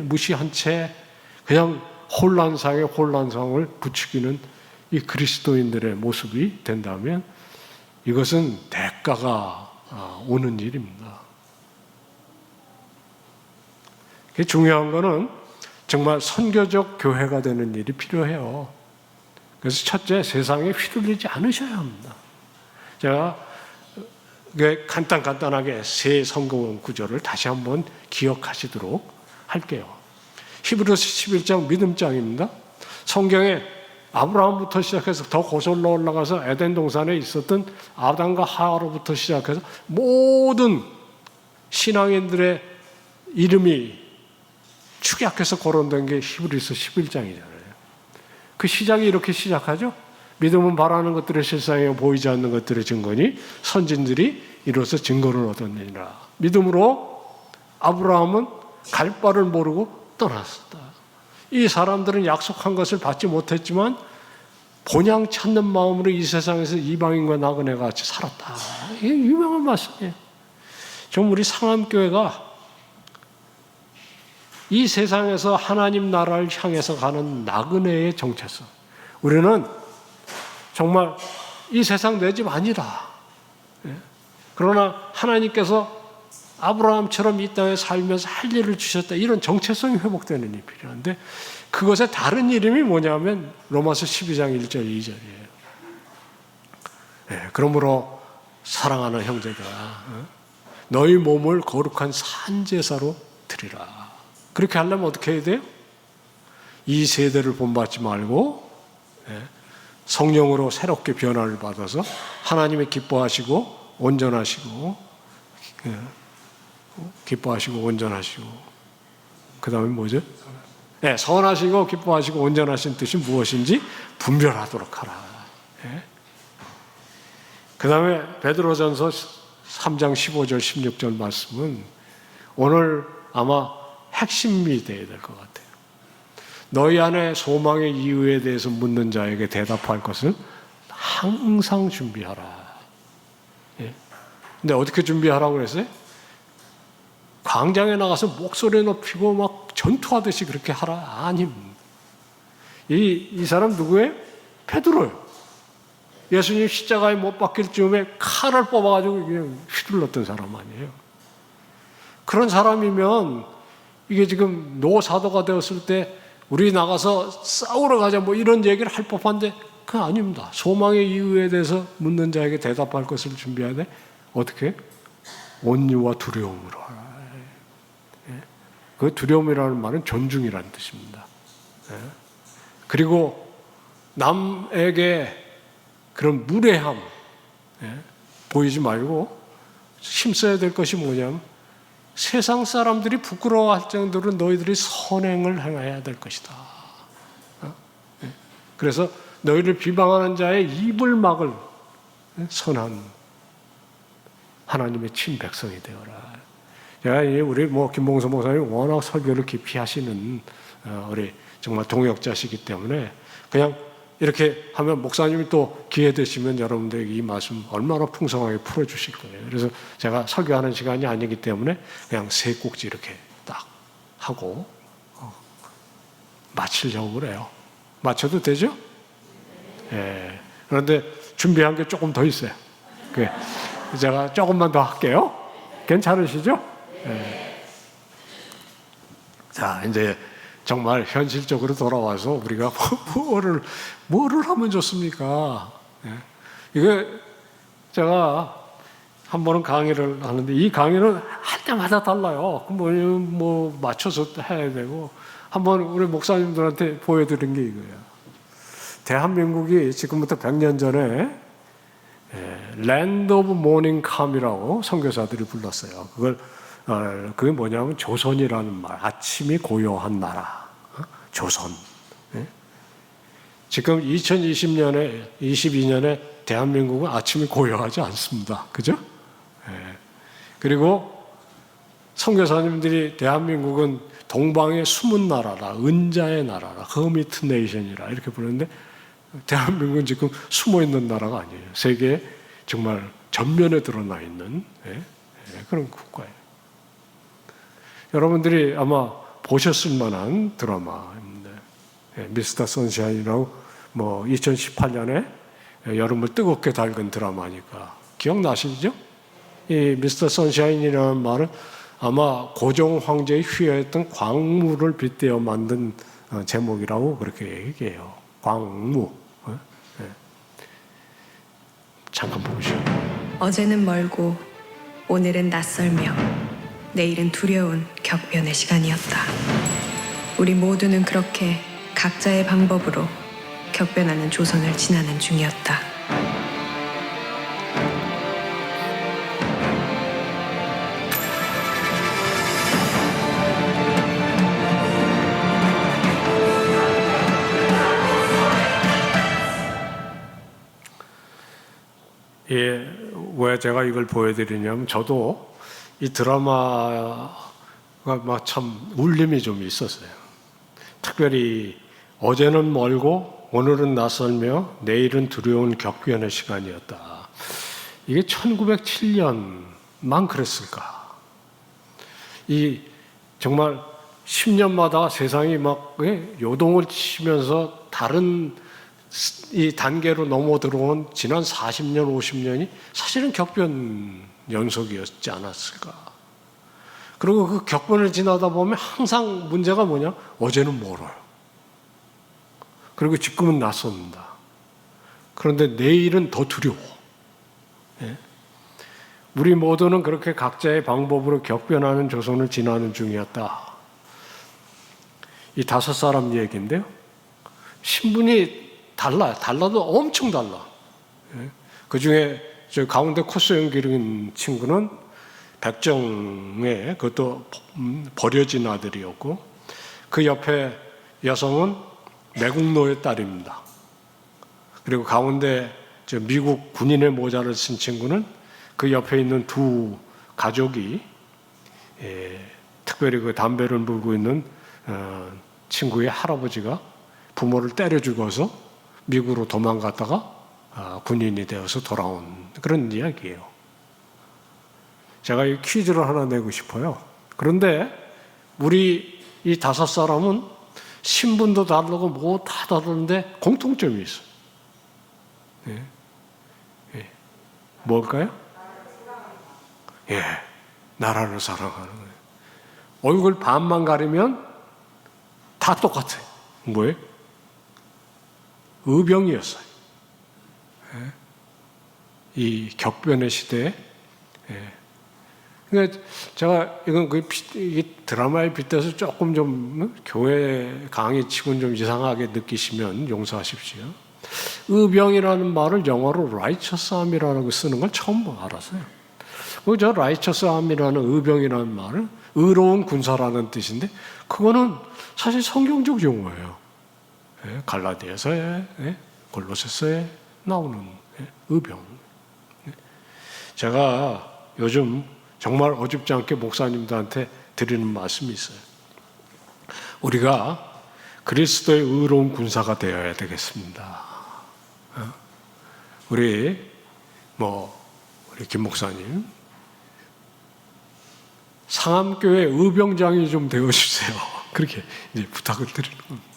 무시한 채 그냥 혼란상에 혼란상을 부추기는 이 그리스도인들의 모습이 된다면 이것은 대가가 오는 일입니다. 중요한 거는 정말 선교적 교회가 되는 일이 필요해요. 그래서 첫째, 세상에 휘둘리지 않으셔야 합니다. 제가 간단하게 세 성경 구절을 다시 한번 기억하시도록 할게요. 히브리서 11장 믿음장입니다. 성경에 아브라함부터 시작해서 더 고설로 올라가서 에덴 동산에 있었던 아담과 하와로부터 시작해서 모든 신앙인들의 이름이 축약해서 거론된 게 히브리서 11장이잖아요. 그 시작이 이렇게 시작하죠. 믿음은 바라는 것들의 실상이요 보이지 않는 것들의 증거니 선진들이 이로써 증거를 얻었느니라. 믿음으로 아브라함은 갈 바를 모르고 떠났었다. 이 사람들은 약속한 것을 받지 못했지만 본향 찾는 마음으로 이 세상에서 이방인과 나그네 같이 살았다. 이게 유명한 말씀이에요. 좀 우리 상암교회가 이 세상에서 하나님 나라를 향해서 가는 나그네의 정체성. 우리는 정말 이 세상 내 집 아니다. 그러나 하나님께서 아브라함처럼 이 땅에 살면서 할 일을 주셨다. 이런 정체성이 회복되는 일이 필요한데 그것의 다른 이름이 뭐냐면 로마서 12장 1절 2절이에요. 그러므로 사랑하는 형제들아 너희 몸을 거룩한 산제사로 드리라. 그렇게 하려면 어떻게 해야 돼요? 이 세대를 본받지 말고 성령으로 새롭게 변화를 받아서 하나님의 기뻐하시고 온전하시고 그 다음에 뭐죠? 선하시고 기뻐하시고 온전하신 뜻이 무엇인지 분별하도록 하라. 그 다음에 베드로전서 3장 15절 16절 말씀은 오늘 아마 핵심이 되어야 될 것 같아요. 너희 안에 소망의 이유에 대해서 묻는 자에게 대답할 것을 항상 준비하라. 근데 어떻게 준비하라고 그랬어요? 광장에 나가서 목소리 높이고 막 전투하듯이 그렇게 하라. 아닙니다. 이 사람 누구예요? 베드로예요. 예수님 십자가에 못 박힐 즈음에 칼을 뽑아가지고 그냥 휘둘렀던 사람 아니에요. 그런 사람이면 이게 지금 노사도가 되었을 때 우리 나가서 싸우러 가자 뭐 이런 얘기를 할 법한데 그건 아닙니다. 소망의 이유에 대해서 묻는 자에게 대답할 것을 준비해야 돼. 어떻게? 온유와 두려움으로 하라. 그 두려움이라는 말은 존중이라는 뜻입니다. 그리고 남에게 그런 무례함 보이지 말고 힘써야 될 것이 뭐냐면 세상 사람들이 부끄러워할 정도로 너희들이 선행을 행해야 될 것이다. 그래서 너희를 비방하는 자의 입을 막을 선한 하나님의 친백성이 되어라. 우리 김봉서 목사님 워낙 설교를 깊이 하시는 우리 정말 동역자시기 때문에 그냥 이렇게 하면 목사님이 또 기회 되시면 여러분들에게 이 말씀 얼마나 풍성하게 풀어주실 거예요. 그래서 제가 설교하는 시간이 아니기 때문에 그냥 세 꼭지 이렇게 딱 하고 마치려고 그래요. 마쳐도 되죠? 그런데 준비한 게 조금 더 있어요. 제가 조금만 더 할게요. 괜찮으시죠? 네. 자, 이제 정말 현실적으로 돌아와서 우리가 뭐를 하면 좋습니까? 네. 이게 제가 한 번은 강의를 하는데 이 강의는 할 때마다 달라요. 뭐 맞춰서 해야 되고 한번 우리 목사님들한테 보여드린 게 이거예요. 대한민국이 지금부터 100년 전에 랜드 오브 모닝 캄이라고 선교사들이 불렀어요. 그게 뭐냐면 조선이라는 말, 아침이 고요한 나라, 조선. 지금 2020년에 22년에 대한민국은 아침이 고요하지 않습니다. 그죠? 그리고 선교사님들이 대한민국은 동방의 숨은 나라라, 은자의 나라라, 허미트 네이션이라 이렇게 부르는데 대한민국은 지금 숨어 있는 나라가 아니에요. 세계에 정말 전면에 드러나 있는 그런 국가예요. 여러분들이 아마 보셨을 만한 드라마입니다. 미스터 선샤인이라고 2018년에 여름을 뜨겁게 달군 드라마니까 기억나시죠? 이 미스터 선샤인이라는 말은 아마 고종 황제의 휘하였던 광무를 빗대어 만든 제목이라고 그렇게 얘기해요. 광무. 잠깐 보시죠. 어제는 멀고 오늘은 낯설며 내일은 두려운 격변의 시간이었다. 우리 모두는 그렇게 각자의 방법으로 격변하는 조선을 지나는 중이었다. 왜 제가 이걸 보여드리냐면 저도 이 드라마가 막 참 울림이 좀 있었어요. 특별히 어제는 멀고 오늘은 낯설며 내일은 두려운 격변의 시간이었다. 이게 1907년만 그랬을까? 이 정말 10년마다 세상이 막 요동을 치면서 다른 이 단계로 넘어 들어온 지난 40년, 50년이 사실은 격변 연속이었지 않았을까. 그리고 그 격변을 지나다 보면 항상 문제가 뭐냐? 어제는 멀어요. 그리고 지금은 낯섭니다. 그런데 내일은 더 두려워. 우리 모두는 그렇게 각자의 방법으로 격변하는 조선을 지나는 중이었다. 이 5사람 얘기인데요. 신분이 달라도 엄청 달라. 그 중에 저 가운데 콧소형 기른 친구는 백정의 그것도 버려진 아들이었고 그 옆에 여성은 매국노의 딸입니다. 그리고 가운데 저 미국 군인의 모자를 쓴 친구는 그 옆에 있는 두 가족이 특별히 그 담배를 물고 있는 친구의 할아버지가 부모를 때려 죽어서 미국으로 도망갔다가 군인이 되어서 돌아온 그런 이야기예요. 제가 이 퀴즈를 하나 내고 싶어요. 그런데 우리 이 5사람은 신분도 다르고 뭐 다 다른데 공통점이 있어요. 뭘까요? 나라를 사랑하는 거예요. 얼굴 반만 가리면 다 똑같아요. 뭐예요? 의병이었어요. 이 격변의 시대에. 그러니까 제가 이건 이 드라마에 빗대서 조금 좀 교회 강의 치고는 좀 이상하게 느끼시면 용서하십시오. 의병이라는 말을 영어로 righteous army라고 쓰는 걸 처음 알았어요. 저 righteous army라는 의병이라는 말은 의로운 군사라는 뜻인데 그거는 사실 성경적 용어예요. 갈라디아서에 골로새서에 나오는 의병. 제가 요즘 정말 어줍지 않게 목사님들한테 드리는 말씀이 있어요. 우리가 그리스도의 의로운 군사가 되어야 되겠습니다. 우리 김 목사님 상암교회 의병장이 좀 되어주세요. 그렇게 이제 부탁을 드리는 겁니다.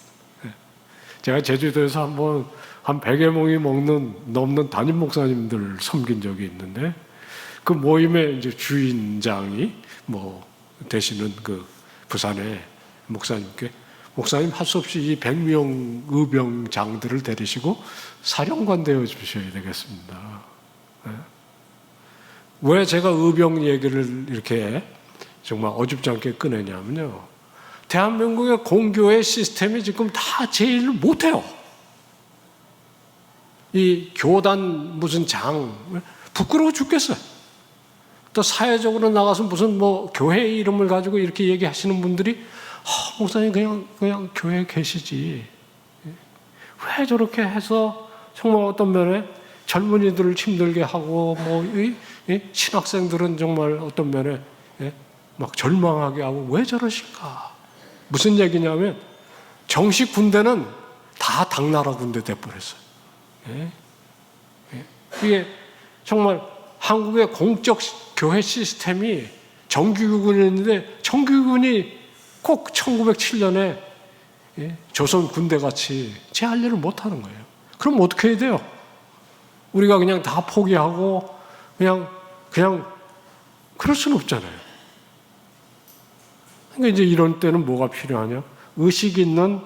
제가 제주도에서 한번 한 100여 명이 넘는 담임 목사님들 섬긴 적이 있는데 그 모임의 이제 주인장이 뭐 되시는 그 부산의 목사님께 목사님 할 수 없이 이 100명 의병장들을 데리시고 사령관 되어 주셔야 되겠습니다. 왜 제가 의병 얘기를 이렇게 정말 어줍지 않게 꺼내냐면요. 대한민국의 공교회 시스템이 지금 다 제일 못해요. 이 교단 무슨 장 부끄러워 죽겠어요. 또 사회적으로 나가서 무슨 뭐 교회 이름을 가지고 이렇게 얘기하시는 분들이 목사님 그냥 교회에 계시지. 왜 저렇게 해서 정말 어떤 면에 젊은이들을 힘들게 하고 뭐 신학생들은 정말 어떤 면에 막 절망하게 하고 왜 저러실까? 무슨 얘기냐면 정식 군대는 다 당나라 군대 돼버렸어요. 이게 정말 한국의 공적 교회 시스템이 정규군이었는데 정규군이 꼭 1907년에 조선 군대같이 제 할 일을 못하는 거예요. 그럼 어떻게 해야 돼요? 우리가 그냥 다 포기하고 그냥 그럴 수는 없잖아요. 그러니까 이제 이런 때는 뭐가 필요하냐? 의식 있는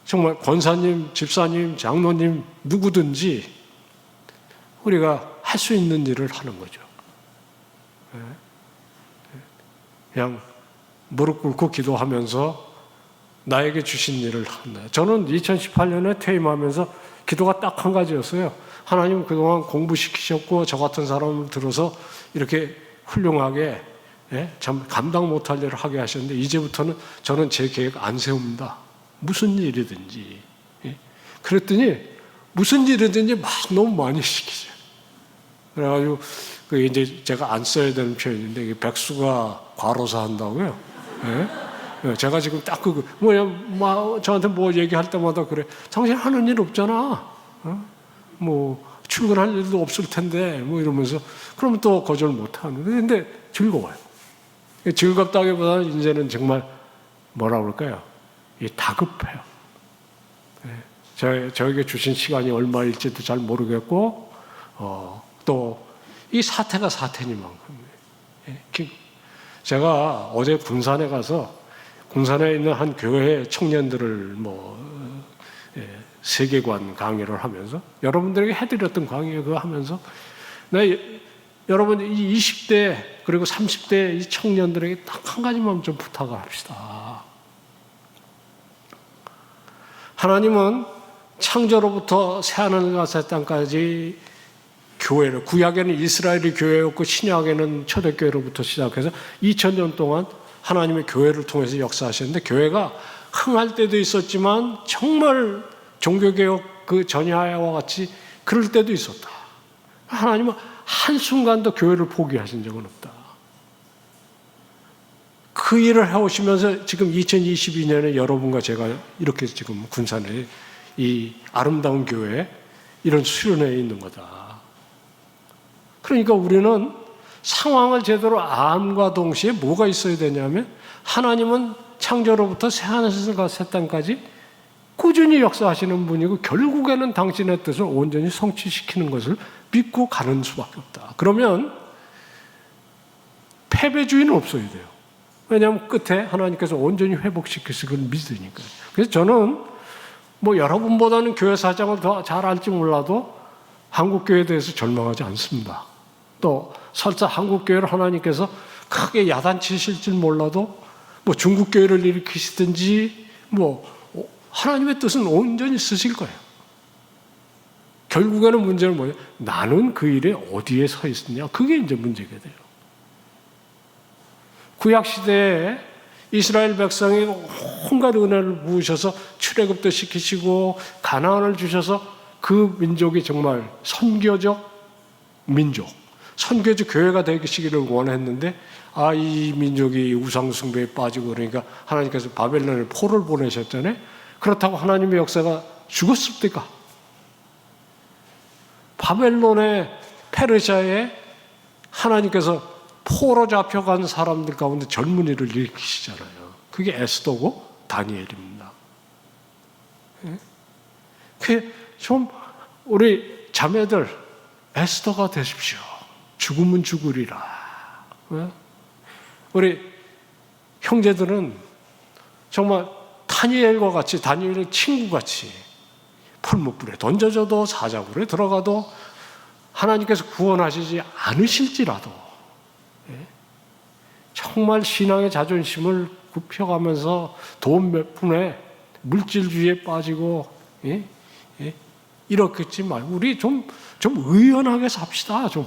정말 권사님, 집사님, 장로님 누구든지 우리가 할 수 있는 일을 하는 거죠. 그냥 무릎 꿇고 기도하면서 나에게 주신 일을 한다. 저는 2018년에 퇴임하면서 기도가 딱 한 가지였어요. 하나님 그동안 공부시키셨고 저 같은 사람을 들어서 이렇게 훌륭하게 참 감당 못할 일을 하게 하셨는데 이제부터는 저는 제 계획 안 세웁니다. 무슨 일이든지. 그랬더니 무슨 일이든지 막 너무 많이 시키죠. 그래가지고 그 이제 제가 안 써야 되는 표현인데 백수가 과로사 한다고요. 제가 지금 딱 저한테 뭐 얘기할 때마다 그래. 당신 하는 일 없잖아. 뭐 출근할 일도 없을 텐데 뭐 이러면서 그러면 또 거절 못 하는. 근데 즐거워요. 즐겁다기보다는 이제는 뭐라 그럴까요? 다급해요. 저에게 주신 시간이 얼마일지도 잘 모르겠고 또 이 사태가 사태니만큼 제가 어제 군산에 가서 군산에 있는 한 교회 청년들을 세계관 강의를 하면서 여러분들에게 해드렸던 강의 그거 하면서 여러분 이 20대 그리고 30대 이 청년들에게 딱 한 가지만 좀 부탁을 합시다. 하나님은 창조로부터 새하늘과 새 땅까지 교회를 구약에는 이스라엘이 교회였고 신약에는 초대교회로부터 시작해서 2000년 동안 하나님의 교회를 통해서 역사하셨는데 교회가 흥할 때도 있었지만 정말 종교개혁 그 전야와 같이 그럴 때도 있었다. 하나님은 한순간도 교회를 포기하신 적은 없다. 그 일을 해오시면서 지금 2022년에 여러분과 제가 이렇게 지금 군산에 이 아름다운 교회 이런 수련회에 있는 거다. 그러니까 우리는 상황을 제대로 암과 동시에 뭐가 있어야 되냐면 하나님은 창조로부터 새하늘과 새 땅까지 꾸준히 역사하시는 분이고 결국에는 당신의 뜻을 온전히 성취시키는 것을 믿고 가는 수밖에 없다. 그러면 패배주의는 없어야 돼요. 왜냐하면 끝에 하나님께서 온전히 회복시키실 걸 믿으니까요. 그래서 저는 여러분보다는 교회 사정을 더 잘 알지 몰라도 한국교회에 대해서 절망하지 않습니다. 또 설사 한국교회를 하나님께서 크게 야단치실 줄 몰라도 중국교회를 일으키시든지 하나님의 뜻은 온전히 쓰실 거예요. 결국에는 문제는 뭐예요? 나는 그 일에 어디에 서 있느냐? 그게 이제 문제가 돼요. 구약시대에 이스라엘 백성이 온갖 은혜를 부으셔서 출애굽도 시키시고 가나안을 주셔서 그 민족이 정말 선교적 민족, 선교적 교회가 되시기를 원했는데 이 민족이 우상숭배에 빠지고 그러니까 하나님께서 바벨론에 포를 보내셨잖아요. 그렇다고 하나님의 역사가 죽었습니까? 바벨론의 페르시아에 하나님께서 포로 잡혀간 사람들 가운데 젊은이를 일으키시잖아요. 그게 에스더고 다니엘입니다. 좀 우리 자매들 에스더가 되십시오. 죽으면 죽으리라. 우리 형제들은 정말 다니엘과 같이, 다니엘 친구같이 풀무불에 던져져도 사자굴에 들어가도 하나님께서 구원하시지 않으실지라도 정말 신앙의 자존심을 굽혀가면서 돈 몇 푼에 물질주의에 빠지고 이렇겠지 말고 우리 좀 의연하게 삽시다. 좀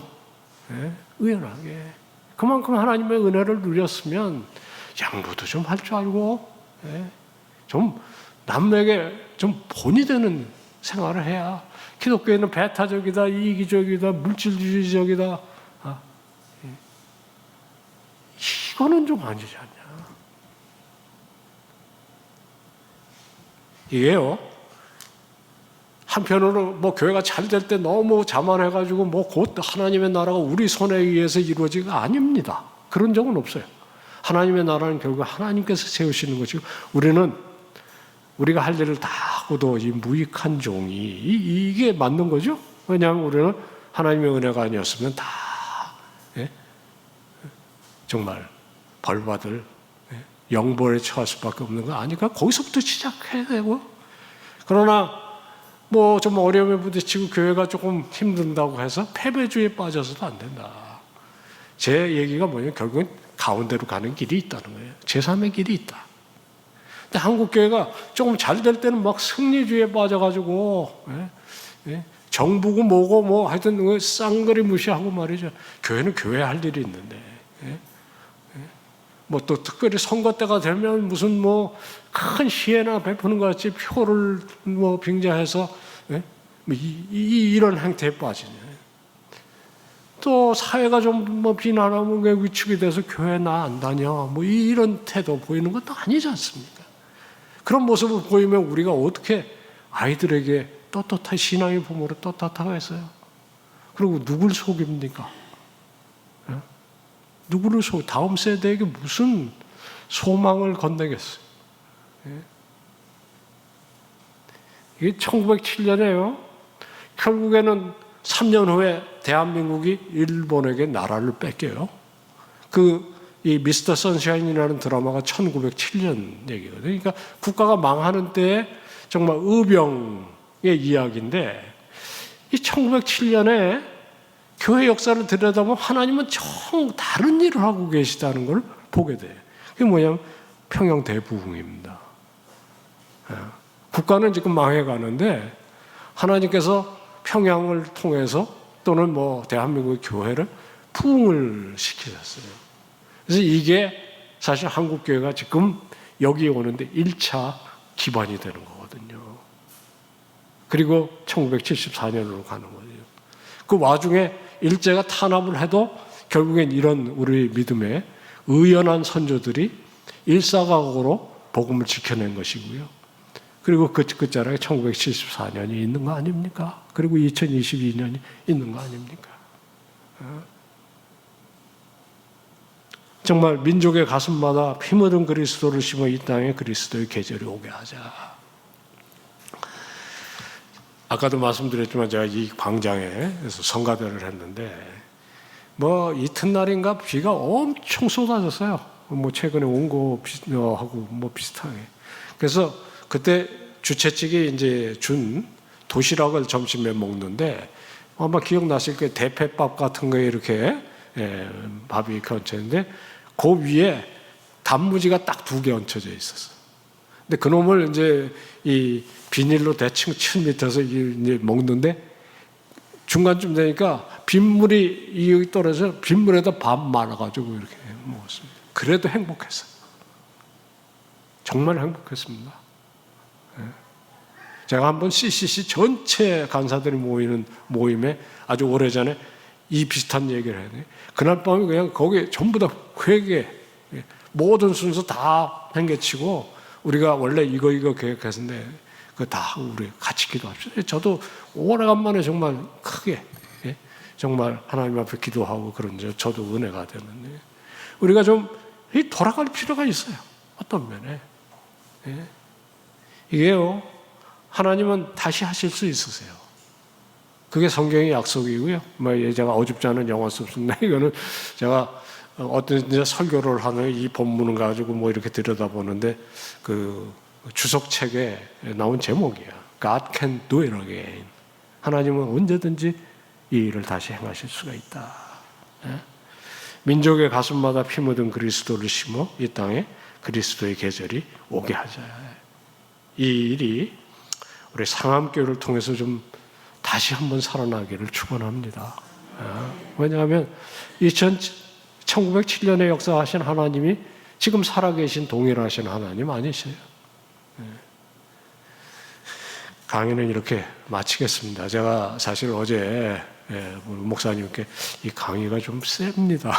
의연하게. 그만큼 하나님의 은혜를 누렸으면 양보도 좀 할 줄 알고 좀 남에게 좀 본이 되는 생활을 해야. 기독교에는 배타적이다, 이기적이다, 물질주의적이다. 이거는 좀 아니지 않냐. 이게요, 한편으로 뭐 교회가 잘 될 때 너무 자만해가지고 뭐 곧 하나님의 나라가 우리 손에 의해서 이루어지가 아닙니다. 그런 적은 없어요. 하나님의 나라는 결국 하나님께서 세우시는 것이고, 우리가 할 일을 다 하고도 이 무익한 종이 이게 맞는 거죠. 왜냐하면 우리는 하나님의 은혜가 아니었으면 다 정말 벌받을 영벌에 처할 수밖에 없는 거 아니까 거기서부터 시작해야 되고. 그러나 뭐 좀 어려움에 부딪히고 교회가 조금 힘든다고 해서 패배주의에 빠져서도 안 된다. 제 얘기가 뭐냐면 결국은 가운데로 가는 길이 있다는 거예요. 제3의 길이 있다. 근데 한국 교회가 조금 잘 될 때는 막 승리주의에 빠져가지고 정부고 뭐고 뭐 하여튼 쌍거리 무시하고 말이죠. 교회는 교회 할 일이 있는데 뭐 또 특별히 선거 때가 되면 무슨 뭐 큰 시혜나 베푸는 것 같이 표를 뭐 빙자해서 이런 행태에 빠지네. 또 사회가 좀 뭐 비난하면 왜 위축이 돼서 교회 나 안 다녀 뭐 이런 태도 보이는 것도 아니지 않습니까? 그런 모습을 보이면 우리가 어떻게 아이들에게 떳떳한 신앙의 부모로 떳떳하고 했어요? 그리고 누굴 속입니까? 누구를 다음 세대에게 무슨 소망을 건네겠어요? 이게 1907년에요. 결국에는 3년 후에 대한민국이 일본에게 나라를 뺏겨요. 이 미스터 선샤인이라는 드라마가 1907년 얘기거든요. 그러니까 국가가 망하는 때에 정말 의병의 이야기인데, 이 1907년에 교회 역사를 들여다보면 하나님은 정 다른 일을 하고 계시다는 걸 보게 돼요. 그게 뭐냐면 평양 대부흥입니다. 국가는 지금 망해가는데 하나님께서 평양을 통해서 또는 뭐 대한민국의 교회를 부흥을 시키셨어요. 그래서 이게 사실 한국교회가 지금 여기 오는데 1차 기반이 되는 거거든요. 그리고 1974년으로 가는 거예요. 그 와중에 일제가 탄압을 해도 결국엔 이런 우리 믿음의 의연한 선조들이 일사각오로 복음을 지켜낸 것이고요. 그리고 그 끝자락에 1974년이 있는 거 아닙니까? 그리고 2022년이 있는 거 아닙니까? 정말 민족의 가슴마다 피 묻은 그리스도를 심어 이 땅에 그리스도의 계절이 오게 하자. 아까도 말씀드렸지만 제가 이 광장에서 성가대를 했는데 뭐 이튿날인가 비가 엄청 쏟아졌어요. 뭐 최근에 온 거하고 뭐 비슷하게. 그래서 그때 주최 측이 이제 준 도시락을 점심에 먹는데 아마 기억나실 거예요. 대패밥 같은 거에 이렇게 밥이 얹혀있는데 그 위에 단무지가 딱 2개 얹혀져 있었어. 근데 그놈을 이제 이 비닐로 대충 친 밑에서 이제 먹는데 중간쯤 되니까 빗물이 떨어져 빗물에다 밥 말아가지고 이렇게 먹었습니다. 그래도 행복했어요. 정말 행복했습니다. 제가 한번 CCC 전체 간사들이 모이는 모임에 아주 오래전에 이 비슷한 얘기를 했는데 그날 밤에 그냥 거기 전부 다 회개 모든 순서 다 행개치고 우리가 원래 이거 계획했는데 그거 다 우리 같이 기도합시다. 저도 오래간만에 정말 크게 정말 하나님 앞에 기도하고 그런 저도 은혜가 되는데 우리가 좀 돌아갈 필요가 있어요. 어떤 면에 이게요 하나님은 다시 하실 수 있으세요. 그게 성경의 약속이고요. 제가 어줍지 않은 영어 썼습니다. 이거는 제가 어떤 이제 설교를 하는 이 본문을 가지고 이렇게 들여다보는데 그 주석책에 나온 제목이야. God can do it again. 하나님은 언제든지 이 일을 다시 행하실 수가 있다. 민족의 가슴마다 피 묻은 그리스도를 심어 이 땅에 그리스도의 계절이 오게 하자. 이 일이 우리 상암교회를 통해서 좀 다시 한번 살아나기를 축원합니다. 왜냐하면 1907년에 역사하신 하나님이 지금 살아계신 동일하신 하나님 아니세요? 강의는 이렇게 마치겠습니다. 제가 사실 어제 목사님께 이 강의가 좀 셉니다.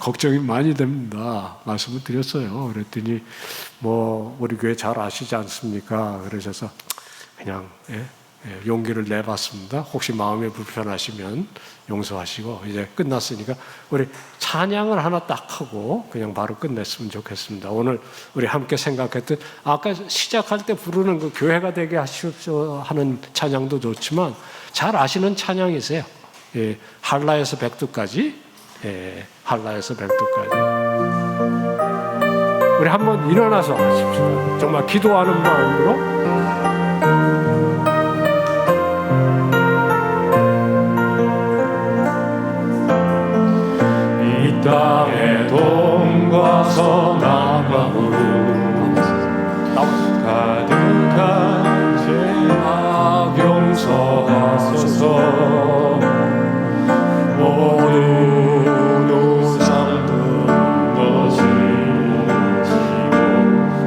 걱정이 많이 됩니다. 말씀을 드렸어요. 그랬더니 우리 교회 잘 아시지 않습니까? 그러셔서 그냥 용기를 내봤습니다. 혹시 마음이 불편하시면 용서하시고 이제 끝났으니까 우리 찬양을 하나 딱 하고 그냥 바로 끝냈으면 좋겠습니다. 오늘 우리 함께 생각했던 아까 시작할 때 부르는 그 교회가 되게 하시옵소서 하는 찬양도 좋지만 잘 아시는 찬양이세요. 한라에서 백두까지, 한라에서 백두까지. 우리 한번 일어나서 하십시다. 정말 기도하는 마음으로. 이 땅에 돈과 선함으로 가득한 죄악 용서하소서. 모든 우상 것을 지고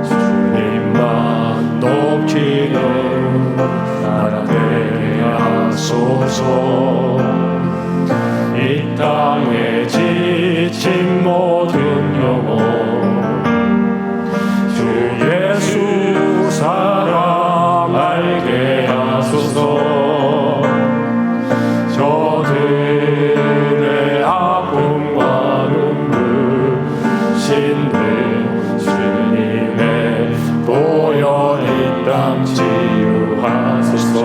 주님만 높이는 나라 되게 하소서. 이 땅에 지친 모든 영혼 주 예수 사랑 알게 하소서. 저들의 아픔과 눈물 신들 주님의 보혈 이 땅 치유하소서.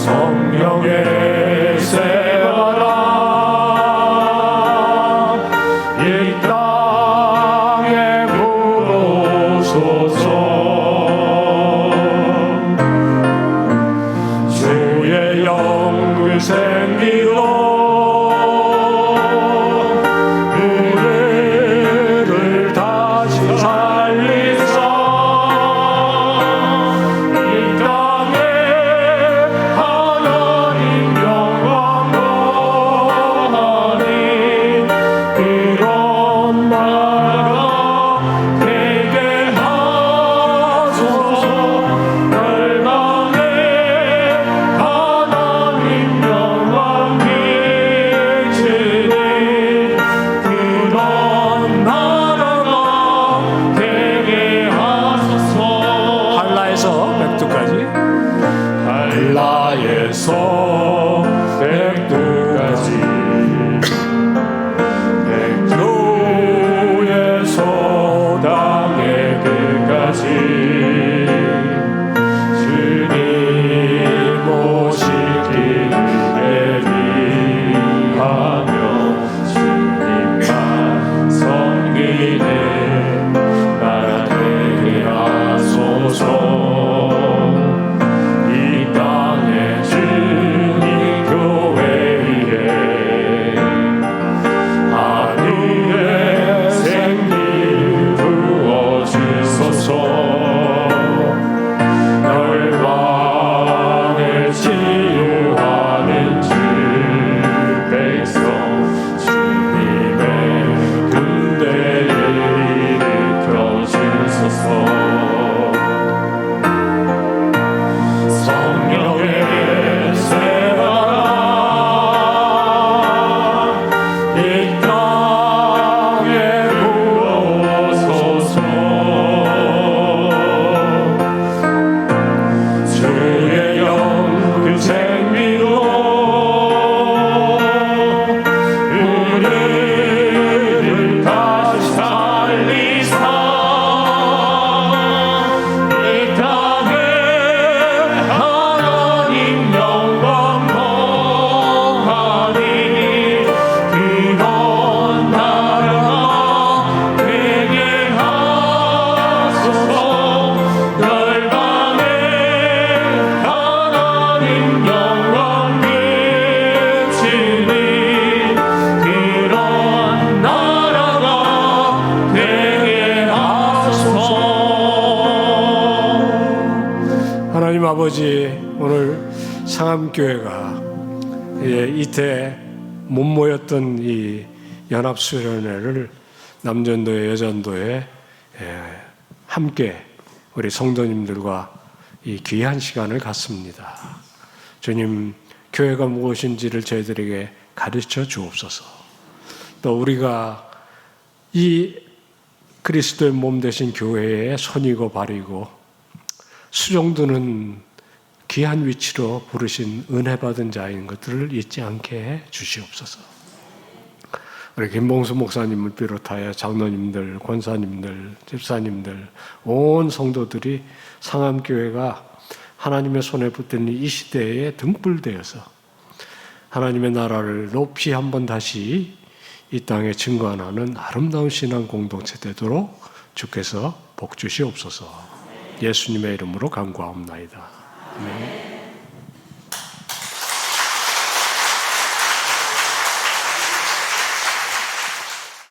성령의 새바람 이 땅에 불어소서. 주의 영을 생기로 우리를 다시 살리사. 이 땅에 하나님 영광 거하니 그런 나라가 되게 하소서. 아버지, 오늘 상암교회가 이때 못 모였던 이 연합수련회를 남전도회, 여전도회 함께 우리 성도님들과 이 귀한 시간을 갖습니다. 주님, 교회가 무엇인지를 저희들에게 가르쳐 주옵소서. 또 우리가 이 그리스도의 몸 되신 교회의 손이고 발이고 수종드는 귀한 위치로 부르신 은혜 받은 자인 것들을 잊지 않게 해 주시옵소서. 우리 김봉수 목사님을 비롯하여 장로님들, 권사님들, 집사님들, 온 성도들이 상암교회가 하나님의 손에 붙든 이 시대에 등불되어서 하나님의 나라를 높이 한번 다시 이 땅에 증거하는 아름다운 신앙 공동체 되도록 주께서 복 주시옵소서. 예수님의 이름으로 간구하옵나이다. 아멘.